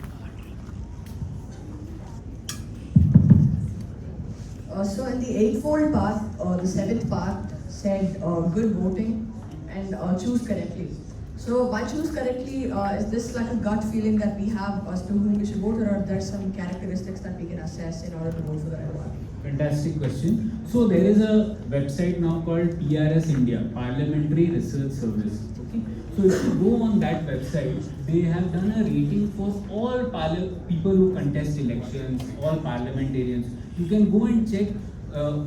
So in the eightfold path, the seventh path said good voting and choose correctly. So by choose correctly, is this like a gut feeling that we have as to whom we should vote, or are there some characteristics that we can assess in order to vote for the right one? Fantastic question. So there is a website now called PRS India, Parliamentary Research Service. Okay. So if you go on that website, they have done a rating for all people who contest elections, all parliamentarians. You can go and check,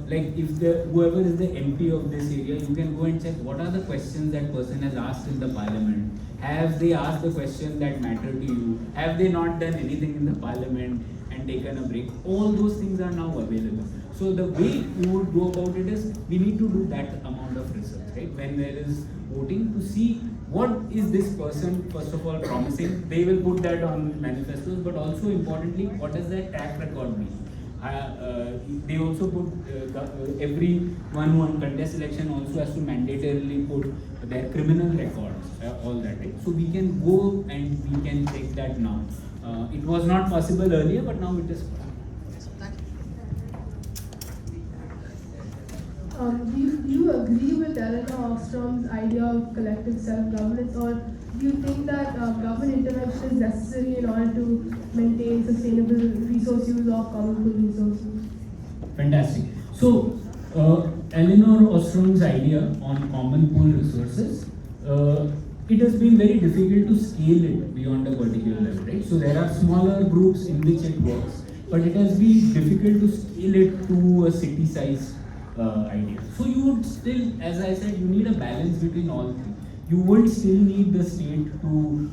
like if whoever is the MP of this area, you can go and check what are the questions that person has asked in the parliament. Have they asked the question that matter to you? Have they not done anything in the parliament and taken a break? All those things are now available. So the way you would go about it is, we need to do that amount of research, right? When there is voting, to see what is this person, first of all, promising. They will put that on manifestos, but also importantly, what does their track record be? They also put everyone who contests election also has to mandatorily put their criminal records, all that, right? So we can go and we can check that now. It was not possible earlier, but now it is possible. Do you agree with Eleanor Ostrom's idea of collective self-governance, or do you think that government intervention is necessary in order to maintain sustainable resource use of common pool resources? Fantastic. So, Eleanor Ostrom's idea on common pool resources, it has been very difficult to scale it beyond a particular level, right? So there are smaller groups in which it works, but it has been difficult to scale it to a city-size idea. So you would still, as I said, you need a balance between all three. You would still need the state to,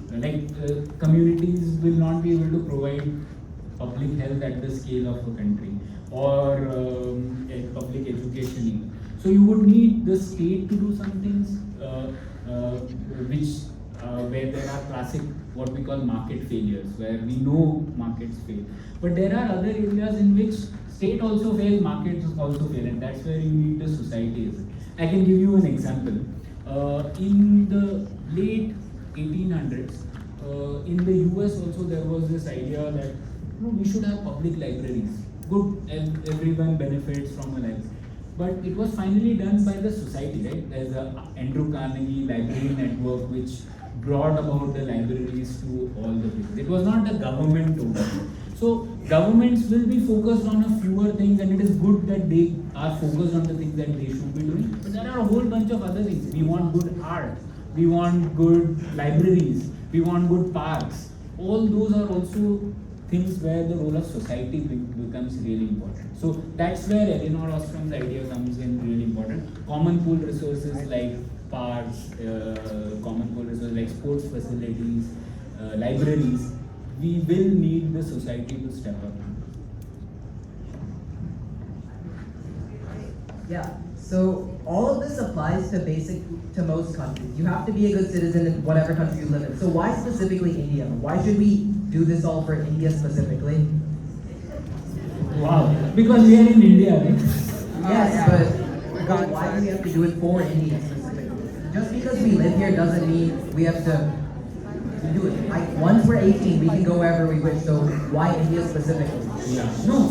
communities will not be able to provide public health at the scale of a country, or public education. So you would need the state to do some things where there are classic, what we call market failures, where we know markets fail. But there are other areas in which state also fails, markets also fail, and that's where you need the society. I can give you an example. In the late 1800s, in the US also there was this idea that we should have public libraries. Good, and everyone benefits from a library. But it was finally done by the society, right? There's a Andrew Carnegie Library Network which brought about the libraries to all the people. It was not the government to do. So governments will be focused on a fewer things, and it is good that they are focused on the things that they should be doing. But there are a whole bunch of other things. We want good art, we want good libraries, we want good parks. All those are also things where the role of society becomes really important. So that's where Eleanor Ostrom's idea comes in really important. Common pool resources like parks, common pool resources like sports facilities, libraries. We will need the society to step up. Yeah, so all of this applies to most countries. You have to be a good citizen in whatever country you live in. So why specifically India? Why should we do this all for India specifically? Wow, because we are in India, right? Yes, but why do we have to do it for India specifically? Just because we live here doesn't mean we have to do it. Like, once we're 18, we can go wherever we wish, so why India specifically? Yeah. No,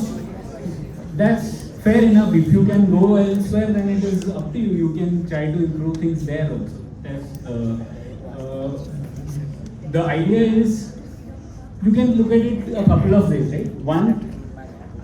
that's fair enough. If you can go elsewhere, then it is up to you. You can try to improve things there also. The idea is, you can look at it a couple of ways, right? One,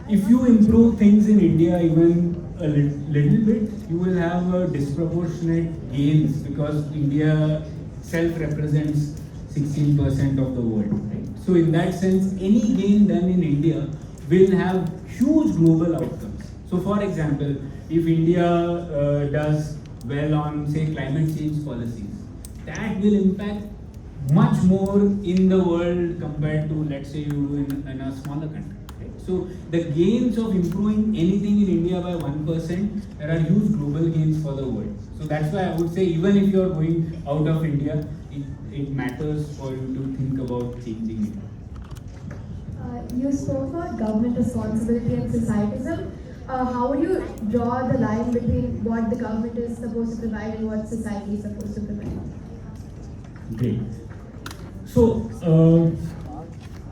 if you improve things in India, even little bit, you will have disproportionate gains because India self represents 16% of the world. Right? So in that sense, any gain done in India will have huge global outcomes. So for example, if India does well on say climate change policies, that will impact much more in the world compared to let's say you do in a smaller country. Right? So the gains of improving anything in India by 1%, there are huge global gains for the world. So that's why I would say even if you are going out of India, it matters for you to think about changing it. You spoke about government responsibility and societism. How would you draw the line between what the government is supposed to provide and what society is supposed to provide? Great. So,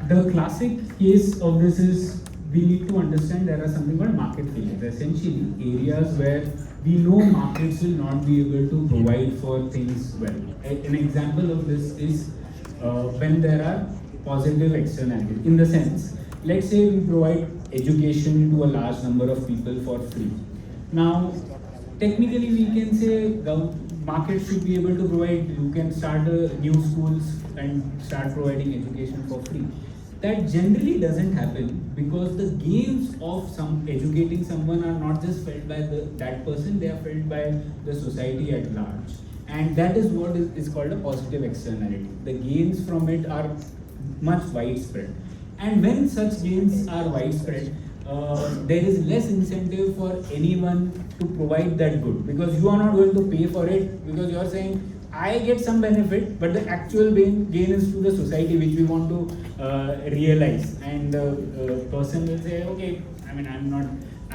the classic case of this is we need to understand there are something called market failures. Essentially, areas where we know markets will not be able to provide for things well. An example of this is when there are positive externalities. In the sense, let's say we provide education to a large number of people for free. Now, technically we can say the market should be able to provide, you can start new schools and start providing education for free. That generally doesn't happen because the gains of educating someone are not just felt by that person, they are felt by the society at large. And that is what is called a positive externality. The gains from it are much widespread. And when such gains are widespread, there is less incentive for anyone to provide that good because you are not going to pay for it because you are saying I get some benefit, but the actual gain is to the society which we want to realize. And the person will say, okay, I mean, I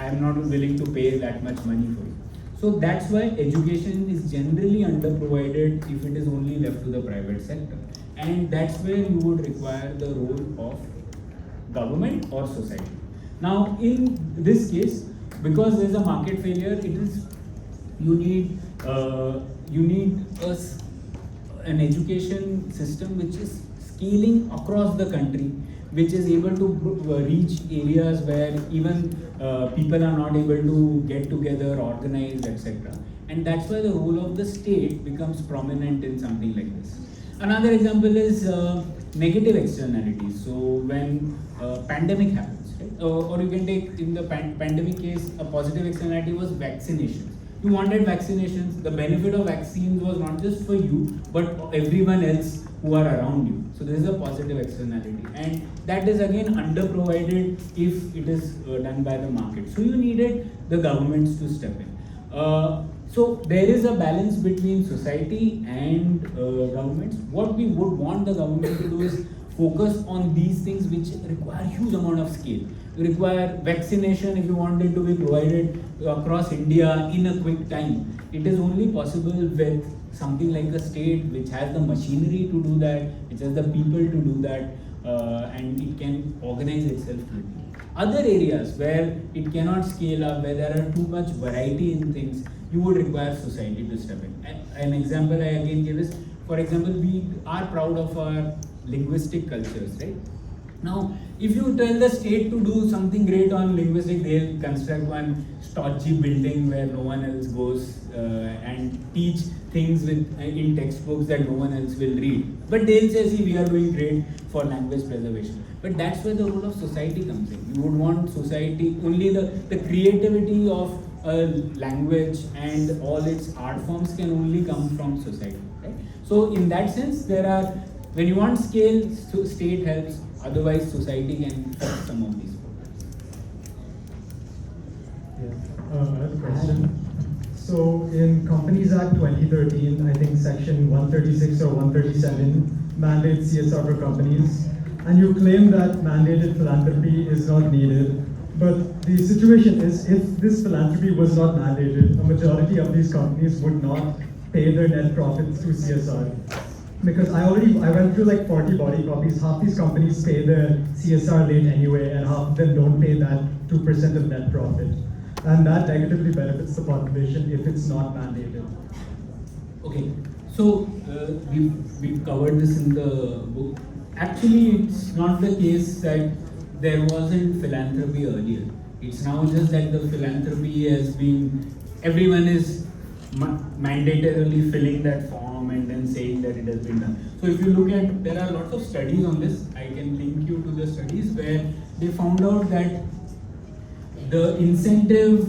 am not willing to pay that much money for it. So that's why education is generally underprovided if it is only left to the private sector. And that's where you would require the role of government or society. Now, in this case, because there is a market failure, you need an education system which is scaling across the country, which is able to reach areas where even people are not able to get together, organize, etc. And that's why the role of the state becomes prominent in something like this. Another example is negative externalities. So when pandemic happens, right? Or you can take in the pandemic case, a positive externality was vaccinations. You wanted vaccinations. The benefit of vaccines was not just for you, but everyone else who are around you. So this is a positive externality, and that is again underprovided if it is done by the market. So you needed the governments to step in. So there is a balance between society and governments. What we would want the government to do is focus on these things which require huge amount of scale. You require vaccination if you want it to be provided across India in a quick time. It is only possible with something like a state which has the machinery to do that, which has the people to do that, and it can organize itself quickly. Other areas where it cannot scale up, where there are too much variety in things, you would require society to step in. An example I again give is, for example, we are proud of our linguistic cultures, right? Now, if you tell the state to do something great on linguistics, they'll construct one stodgy building where no one else goes and teach things in textbooks that no one else will read. But they'll say, see, we are doing great for language preservation. But that's where the role of society comes in. You would want society, only the creativity of a language and all its art forms can only come from society. Right? So in that sense, when you want scale, state helps. Otherwise, society can fix some of these problems. Yeah, I have a question. So in Companies Act 2013, I think section 136 or 137 mandates CSR for companies, and you claim that mandated philanthropy is not needed. But the situation is, if this philanthropy was not mandated, a majority of these companies would not pay their net profits through CSR. Because I went through like 40 body copies. Half these companies pay their CSR late anyway, and half of them don't pay that 2% of net profit. And that negatively benefits the population if it's not mandated. Okay, so we've covered this in the book. Actually, it's not the case that there wasn't philanthropy earlier. It's now just that the philanthropy has been, everyone is mandatorily filling that form and then saying that it has been done. So if you look at, there are lots of studies on this. I can link you to the studies where they found out that the incentive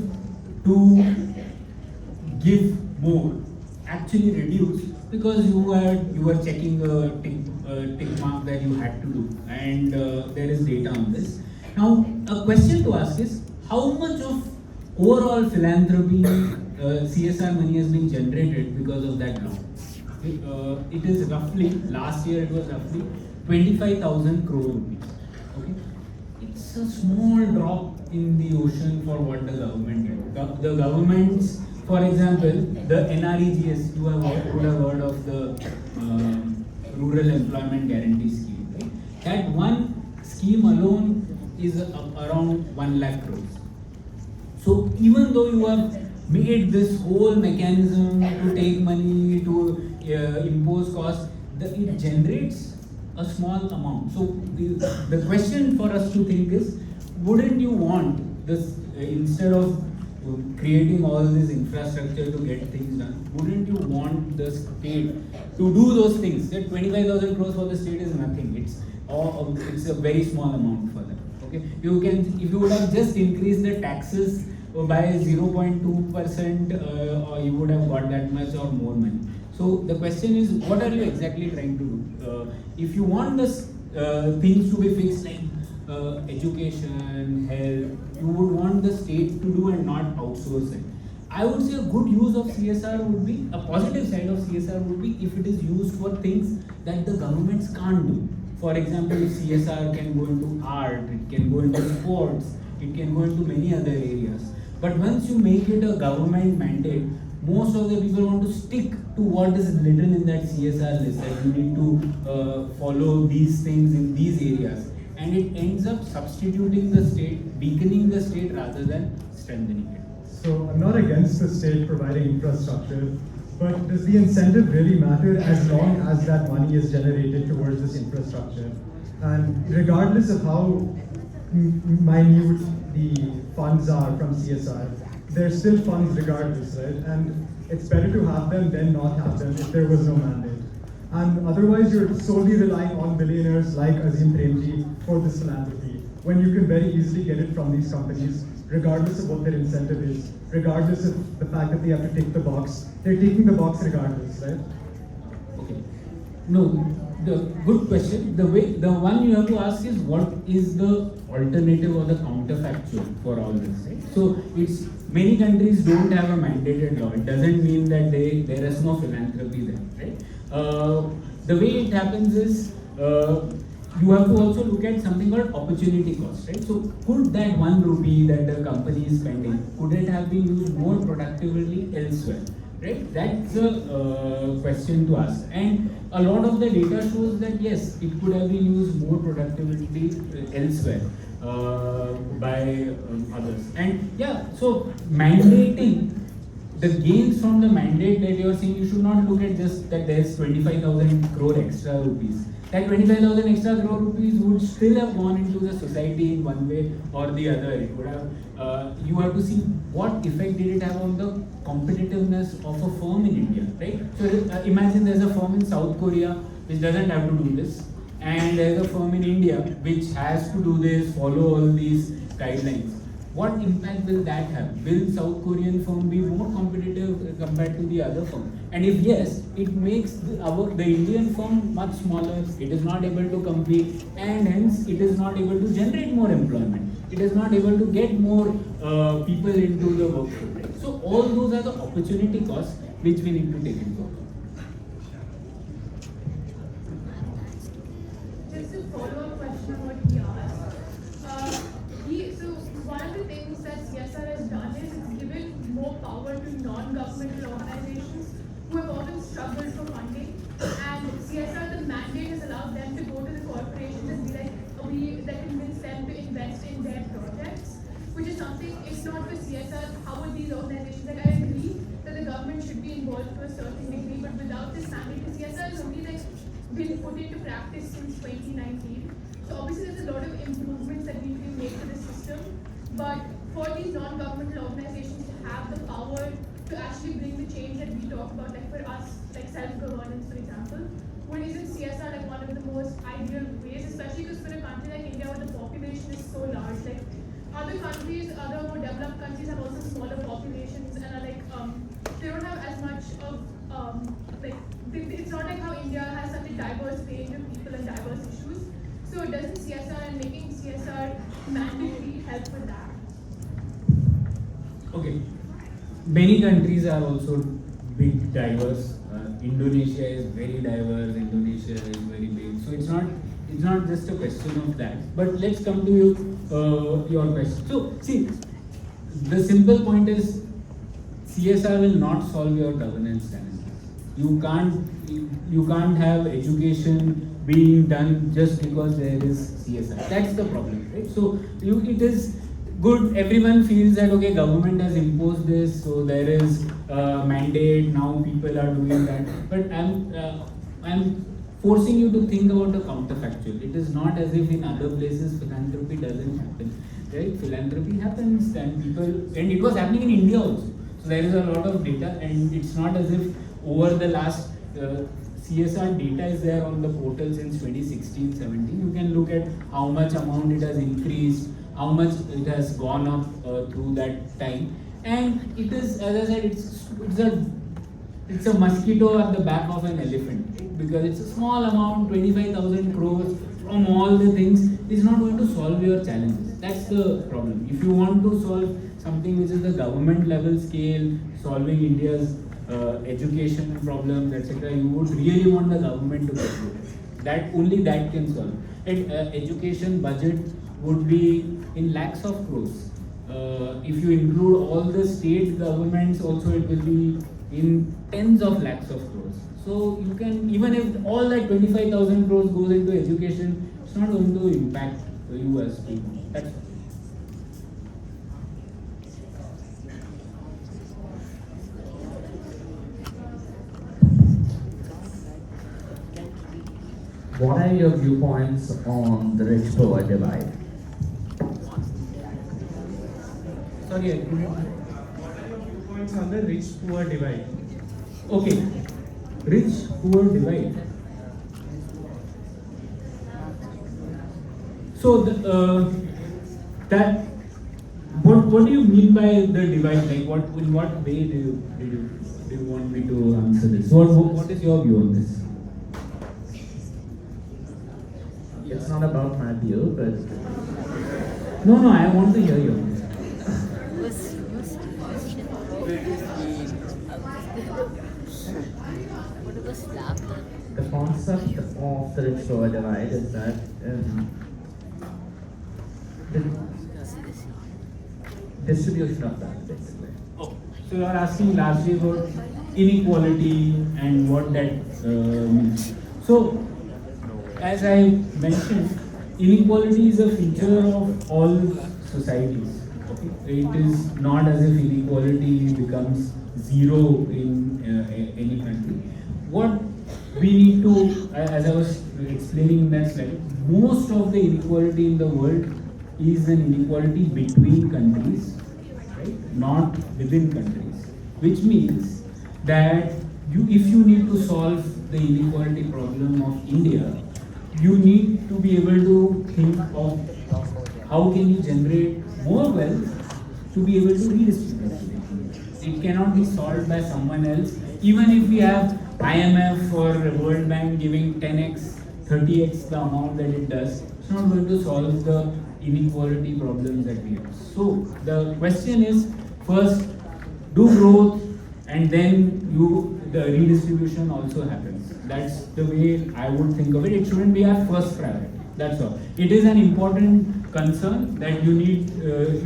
to give more actually reduced because you were checking a tick mark that you had to do, and there is data on this. Now, a question to ask is, how much of overall philanthropy CSR money has been generated because of that law? It is roughly, last year it was roughly 25,000 crore rupees. Okay? It's a small drop in the ocean for what the government did. The governments, for example, the NREGS, you would have heard of the Rural Employment Guarantee Scheme. Right? That one scheme alone is around 1 lakh crores. So even though you have made this whole mechanism to take money, to impose costs, it generates a small amount. So the question for us to think is, wouldn't you want this, instead of creating all this infrastructure to get things done, wouldn't you want the state to do those things? That 25,000 crores for the state is nothing. It's a very small amount for them. Okay, you can, if you would have just increased the taxes by 0.2%, or you would have got that much or more money. So the question is, what are you exactly trying to do? If you want this things to be fixed like education, health, you would want the state to do and not outsource it. I would say a good use of CSR would be, a positive side of CSR would be if it is used for things that the governments can't do. For example, CSR can go into art, it can go into sports, it can go into many other areas. But once you make it a government mandate, most of the people want to stick to what is written in that CSR list, that you need to follow these things in these areas. And it ends up substituting the state, weakening the state rather than strengthening it. So I'm not against the state providing infrastructure, but does the incentive really matter as long as that money is generated towards this infrastructure? And regardless of how minute the funds are from CSR, there's still funds regardless, right? And it's better to have them than not have them if there was no mandate. And otherwise, you're solely relying on billionaires like Azim Premji for this philanthropy, when you can very easily get it from these companies, regardless of what their incentive is, regardless of the fact that they have to tick the box. They're taking the box regardless, right? Okay. No, the good question. The one you have to ask is, what is the alternative or the counterfactual for all this, right? So it's, many countries don't have a mandated law. It doesn't mean that there is no philanthropy there, right? The way it happens is, you have to also look at something called opportunity cost, right? So could that 1 rupee that the company is spending, could it have been used more productively elsewhere, right? That's a question to ask. And a lot of the data shows that yes, it could have been used more productively elsewhere by others. And yeah, so mandating, the gains from the mandate that you are saying, you should not look at just that there's 25,000 crore extra rupees. That 25,000 extra crore rupees would still have gone into the society in one way or the other. It would have, you have to see what effect did it have on the competitiveness of a firm in India, right? So imagine there's a firm in South Korea which doesn't have to do this, and there's a firm in India which has to do this, follow all these guidelines. What impact will that have? Will South Korean firm be more competitive compared to the other firm? And if yes, it makes the Indian firm much smaller. It is not able to compete, and hence it is not able to generate more employment. It is not able to get more people into the workforce. So all those are the opportunity costs which we need to take into account. Just a follow-up question on what he asked. So one of the things that CSR has done is it's given more power to non-governmental organizations who have often struggled for funding. And CSR, the mandate has allowed them to go to the corporations and be like, that convince them to invest in their projects, which is something, if not for CSR, how would these organizations, like I agree that the government should be involved to a certain degree, but without this mandate, the CSR has only been put into practice since 2019. So obviously there's a lot of improvements that need to be made to the system, but for these non-governmental organizations to have the power to actually bring the change that we talk about, like for us, like self-governance, for example? Well, isn't CSR like one of the most ideal ways, especially because for a country like India where the population is so large, like other countries, other more developed countries have also smaller populations and are like, they don't have as much of, it's not like how India has such a diverse range of people and diverse issues. So doesn't CSR and making CSR mandatory help with that? Okay. Many countries are also big, diverse. Indonesia is very diverse. Indonesia is very big. So it's not just a question of that. But let's come to your question. So see, the simple point is CSR will not solve your governance challenges. You can't have education being done just because there is CSR. That's the problem, right? So it is good. Everyone feels that okay, government has imposed this, so there is a mandate. Now people are doing that. But I'm forcing you to think about the counterfactual. It is not as if in other places philanthropy doesn't happen, right? Philanthropy happens, and it was happening in India also. So there is a lot of data, and it's not as if over the last CSR data is there on the portal since 2016-17. You can look at how much amount it has increased, how much it has gone up through that time, and it is, as I said, it's a mosquito at the back of an elephant, right? Because it's a small amount, 25,000 crores from all the things is not going to solve your challenges. That's the problem. If you want to solve something which is the government level scale, solving India's education problems, etc., you would really want the government to control it. That can solve. And education budget would be in lakhs of crores. If you include all the state governments, also it will be in tens of lakhs of crores. So you can, even if all that 25,000 crores goes into education, it's not going to impact you as people. That's all. What are your viewpoints on the rich-poor divide? Sorry, What are your viewpoints on the rich-poor divide? okay, rich-poor divide. So what do you mean by the divide? Like in what way do you want me to answer this? What is your view on this? It's not about my view, but No, I want to hear you. the concept of the rich-poor divide is that the distribution of that, basically. Oh, so you are asking largely about inequality and what that means. So, as I mentioned, inequality is a feature of all societies. Okay? It is not as if inequality becomes zero in any country. What we need to, as I was explaining in that slide, most of the inequality in the world is an inequality between countries, right? Not within countries. Which means that if you need to solve the inequality problem of India, you need to be able to think of how can you generate more wealth to be able to redistribute it. It cannot be solved by someone else. Even if we have IMF or World Bank giving 10x, 30x the amount that it does, it's not going to solve the inequality problems that we have. So the question is, first do growth, and then the redistribution also happens. That's the way I would think of it. It shouldn't be our first priority. That's all. It is an important concern that you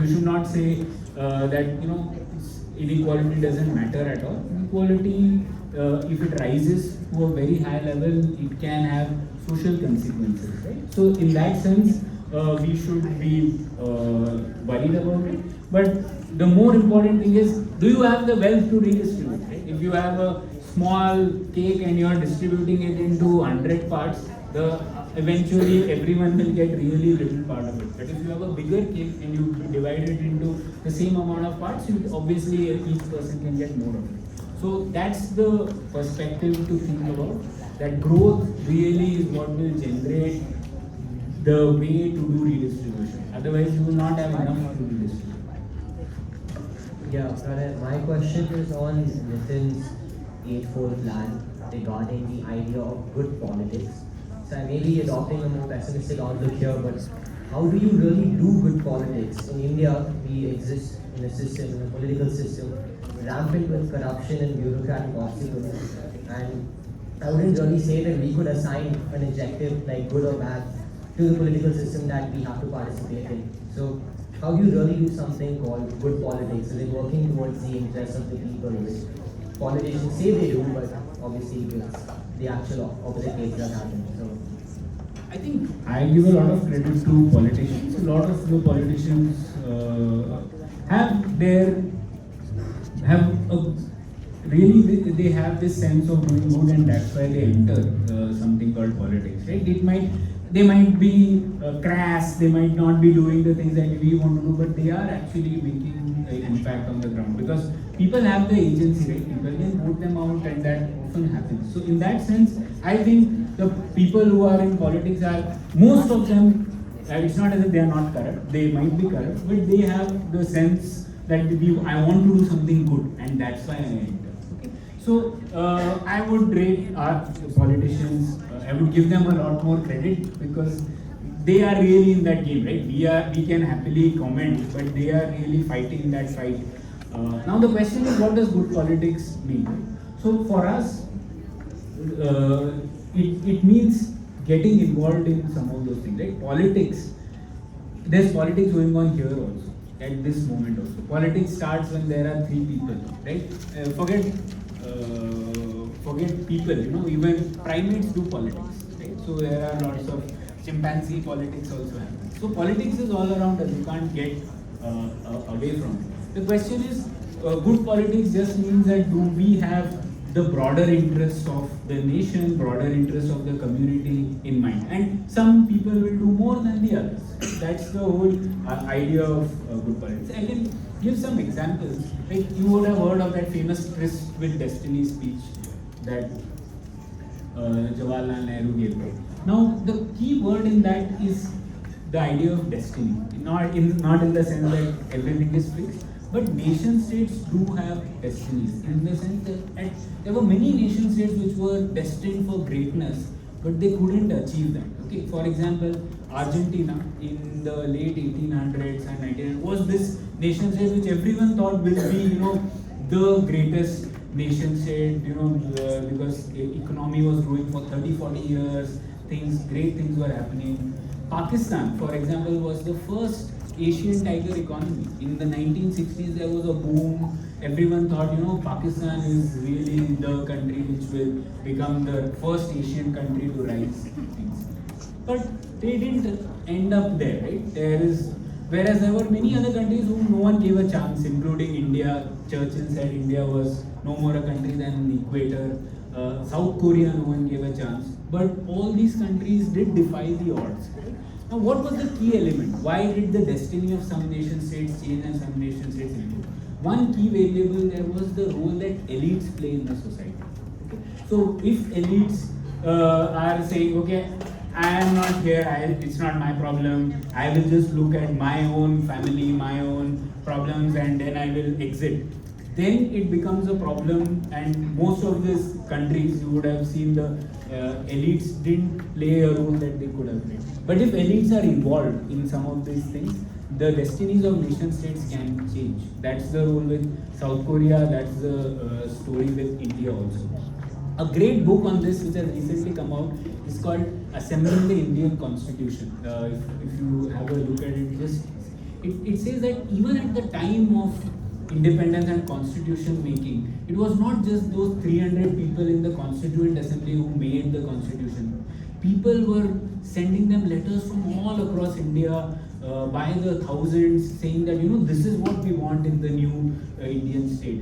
should not say that inequality doesn't matter at all. Inequality, if it rises to a very high level, it can have social consequences, right? So in that sense, we should be worried about it. But the more important thing is, do you have the wealth to redistribute? Right? If you have a small cake and you're distributing it into 100 parts, eventually everyone will get really little part of it. But if you have a bigger cake and you divide it into the same amount of parts, obviously each person can get more of it. So that's the perspective to think about, that growth really is what will generate the way to do redistribution. Otherwise, you will not have enough to redistribute. Yeah, Pranay, my question is on Nitin's eightfold plan regarding the idea of good politics. So I may be adopting a more pessimistic outlook here, but how do you really do good politics? In India, we exist in a system, in a political system, rampant with corruption and bureaucratic obstacles. And I wouldn't really say that we could assign an adjective like good or bad to the political system that we have to participate in. So how do you really do something called good politics? Is it working towards the interests of the people, which politicians say they do, but obviously it's the actual opposite case that happens. So I think I give a lot of credit to politicians. A lot of the politicians they have this sense of doing good, and that's why they enter something called politics, right? They might be crass, they might not be doing the things that we want to do, but they are actually making an impact on the ground, because people have the agency, right? People can vote them out, and that often happens. So in that sense, I think the people who are in politics are, most of them, it's not as if they are not corrupt, they might be corrupt, but they have the sense that I want to do something good, and that's why I enter. Okay? So I would rate our politicians, I would give them a lot more credit, because they are really in that game, right? We can happily comment, but they are really fighting that fight. Now the question is, what does good politics mean? So for us, it means getting involved in some of those things, right? Politics, there's politics going on here also, at this moment also. Politics starts when there are three people, right? Forget people, even primates do politics, right? So there are lots of chimpanzee politics also happen. So politics is all around us, you can't get away from it. The question is, good politics just means that do we have the broader interest of the nation, broader interest of the community in mind? And some people will do more than the others. That's the whole idea of good politics. I can give some examples. Like you would have heard of that famous Tryst with Destiny speech that Jawaharlal Nehru gave. Now the key word in that is the idea of destiny. Not in the sense that everything is fixed, but nation states do have destinies, in the sense that there were many nation states which were destined for greatness, but they couldn't achieve that. Okay, for example, Argentina in the late 1800s and 1900s was this nation state which everyone thought will be, the greatest nation state, because the economy was growing for 30-40 years, great things were happening. Pakistan, for example, was the first Asian tiger economy. In the 1960s, there was a boom. Everyone thought, Pakistan is really the country which will become the first Asian country to rise. But they didn't end up there, right? Whereas there were many other countries whom no one gave a chance, including India. Churchill said India was no more a country than the equator. South Korea, no one gave a chance. But all these countries did defy the odds. Now, what was the key element? Why did the destiny of some nation states change and some nation states improve? One key variable there was the role that elites play in the society. Okay? So, if elites are saying, okay, I am not here, it's not my problem, I will just look at my own family, my own problems, and then I will exit, then it becomes a problem. And most of these countries, you would have seen the elites didn't play a role that they could have played. But if elites are involved in some of these things, the destinies of nation states can change. That's the role with South Korea, that's the story with India also. A great book on this which has recently come out is called Assembling the Indian Constitution. If you have a look at it, it says that even at the time of independence and constitution making, it was not just those 300 people in the Constituent Assembly who made the constitution. People were sending them letters from all across India by the thousands, saying that this is what we want in the new Indian state.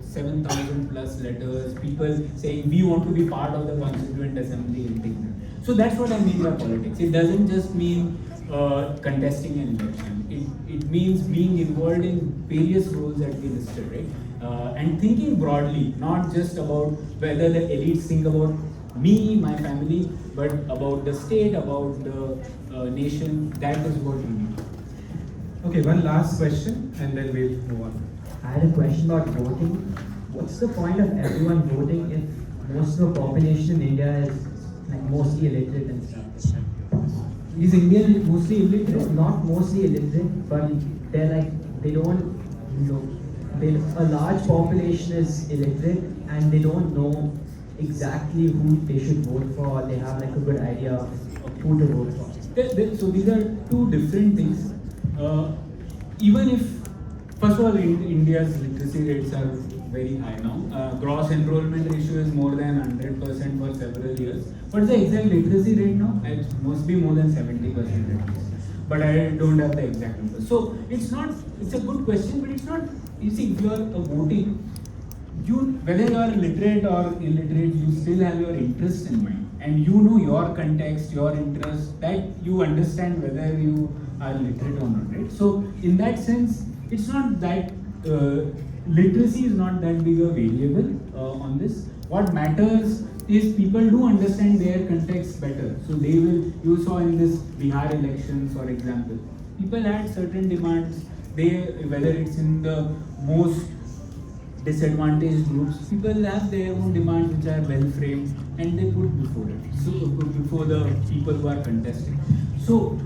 7,000 plus letters. People saying we want to be part of the Constituent Assembly and things. So that's what I mean by politics. It doesn't just mean contesting an election. It means being involved in various roles that we listed, right? And thinking broadly, not just about whether the elites think about me, my family, but about the state, about the nation. That is what we need. Okay, one last question and then we'll move on. I had a question about voting. What's the point of everyone voting if most of the population in India is like mostly illiterate and stuff? Is India mostly No, illiterate? not mostly illiterate, but they're like they don't know. A large population is illiterate and they don't know exactly who they should vote for. They have like a good idea of who to vote for. So these are two different things. Even if, first of all, India's literacy rates are very high now. Gross enrollment ratio is more than 100% for several years. What's the exact literacy rate now? It must be more than 70% at least. But I don't have the exact number. So it's a good question, but it's not, you see, if you are voting, whether you are literate or illiterate, you still have your interest in mind. And you know your context, your interest, that you understand whether you are literate or not, right? So in that sense, it's not that, literacy is not that big a variable on this. What matters is people do understand their context better. So they will, you saw in this Bihar elections, for example, people had certain demands. Whether it's in the most disadvantaged groups, people have their own demands which are well framed and they put before it. So before the people who are contesting. So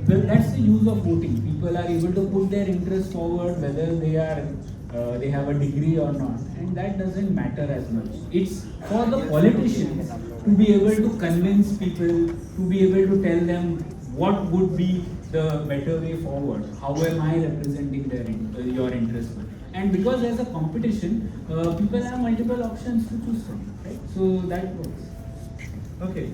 that's the use of voting. People are able to put their interests forward, whether they have a degree or not, and that doesn't matter as much. It's for the politicians to be able to convince people, to be able to tell them what would be the better way forward. How am I representing your interest? And because there's a competition, people have multiple options to choose from, right? So that works. Okay,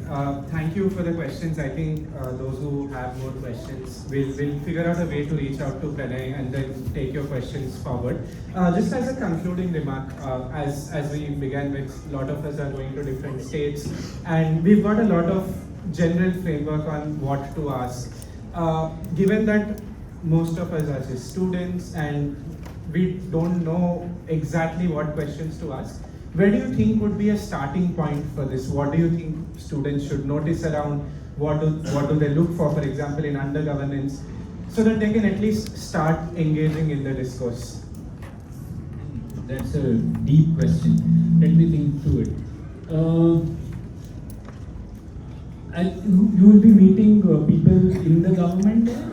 thank you for the questions. I think those who have more questions will figure out a way to reach out to Pranay and then take your questions forward. Just as a concluding remark, as we began with, a lot of us are going to different states and we've got a lot of general framework on what to ask. Given that most of us are just students and we don't know exactly what questions to ask, where do you think would be a starting point for this? What do you think students should notice around? What do they look for example, in under governance, so that they can at least start engaging in the discourse? That's a deep question. Let me think through it. You will be meeting people in the government there?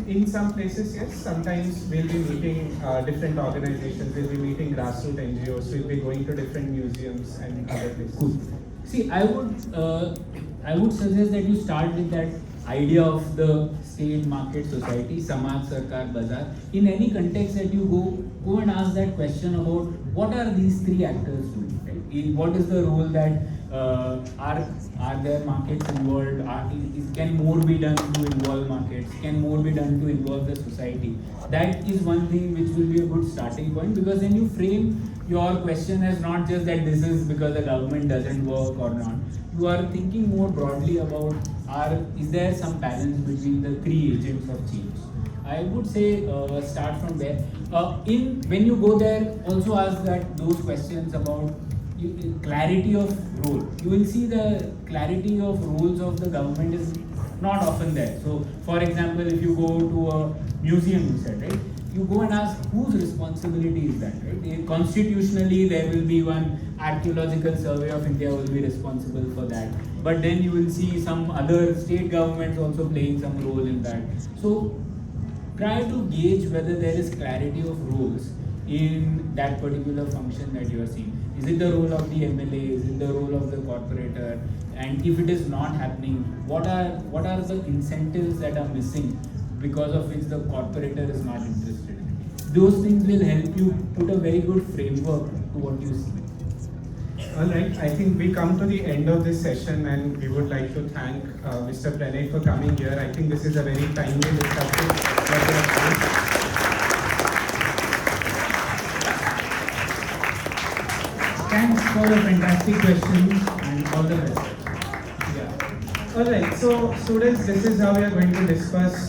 In some places, yes. Sometimes we'll be meeting different organizations. We'll be meeting grassroots NGOs. We'll be going to different museums and other places. Cool. See, I would suggest that you start with that idea of the state, market, society, Samaj, Sarkar, Bazaar. In any context that you go and ask that question about what are these three actors doing, right? What is the role that are there markets involved? Can more be done to involve markets? Can more be done to involve the society? That is one thing which will be a good starting point, because then you frame your question as not just that this is because the government doesn't work or not. You are thinking more broadly about is there some balance between the three agents of change? I would say start from there. When you go there, also ask those questions about clarity of role. You will see the clarity of roles of the government is not often there. So, for example, if you go to a museum, you said, right? You go and ask whose responsibility is that, right? Constitutionally, there will be one archaeological survey of India will be responsible for that. But then you will see some other state governments also playing some role in that. So, try to gauge whether there is clarity of roles in that particular function that you are seeing. Is it the role of the MLA? Is it the role of the corporator? And if it is not happening, what are the incentives that are missing because of which the corporator is not interested in it? those things will help you put a very good framework to what you see. Alright, I think we come to the end of this session and we would like to thank Mr. Pranay for coming here. I think this is a very timely discussion that we have had. Thanks for the fantastic questions and all the best. Yeah. Alright, so students, this is how we are going to discuss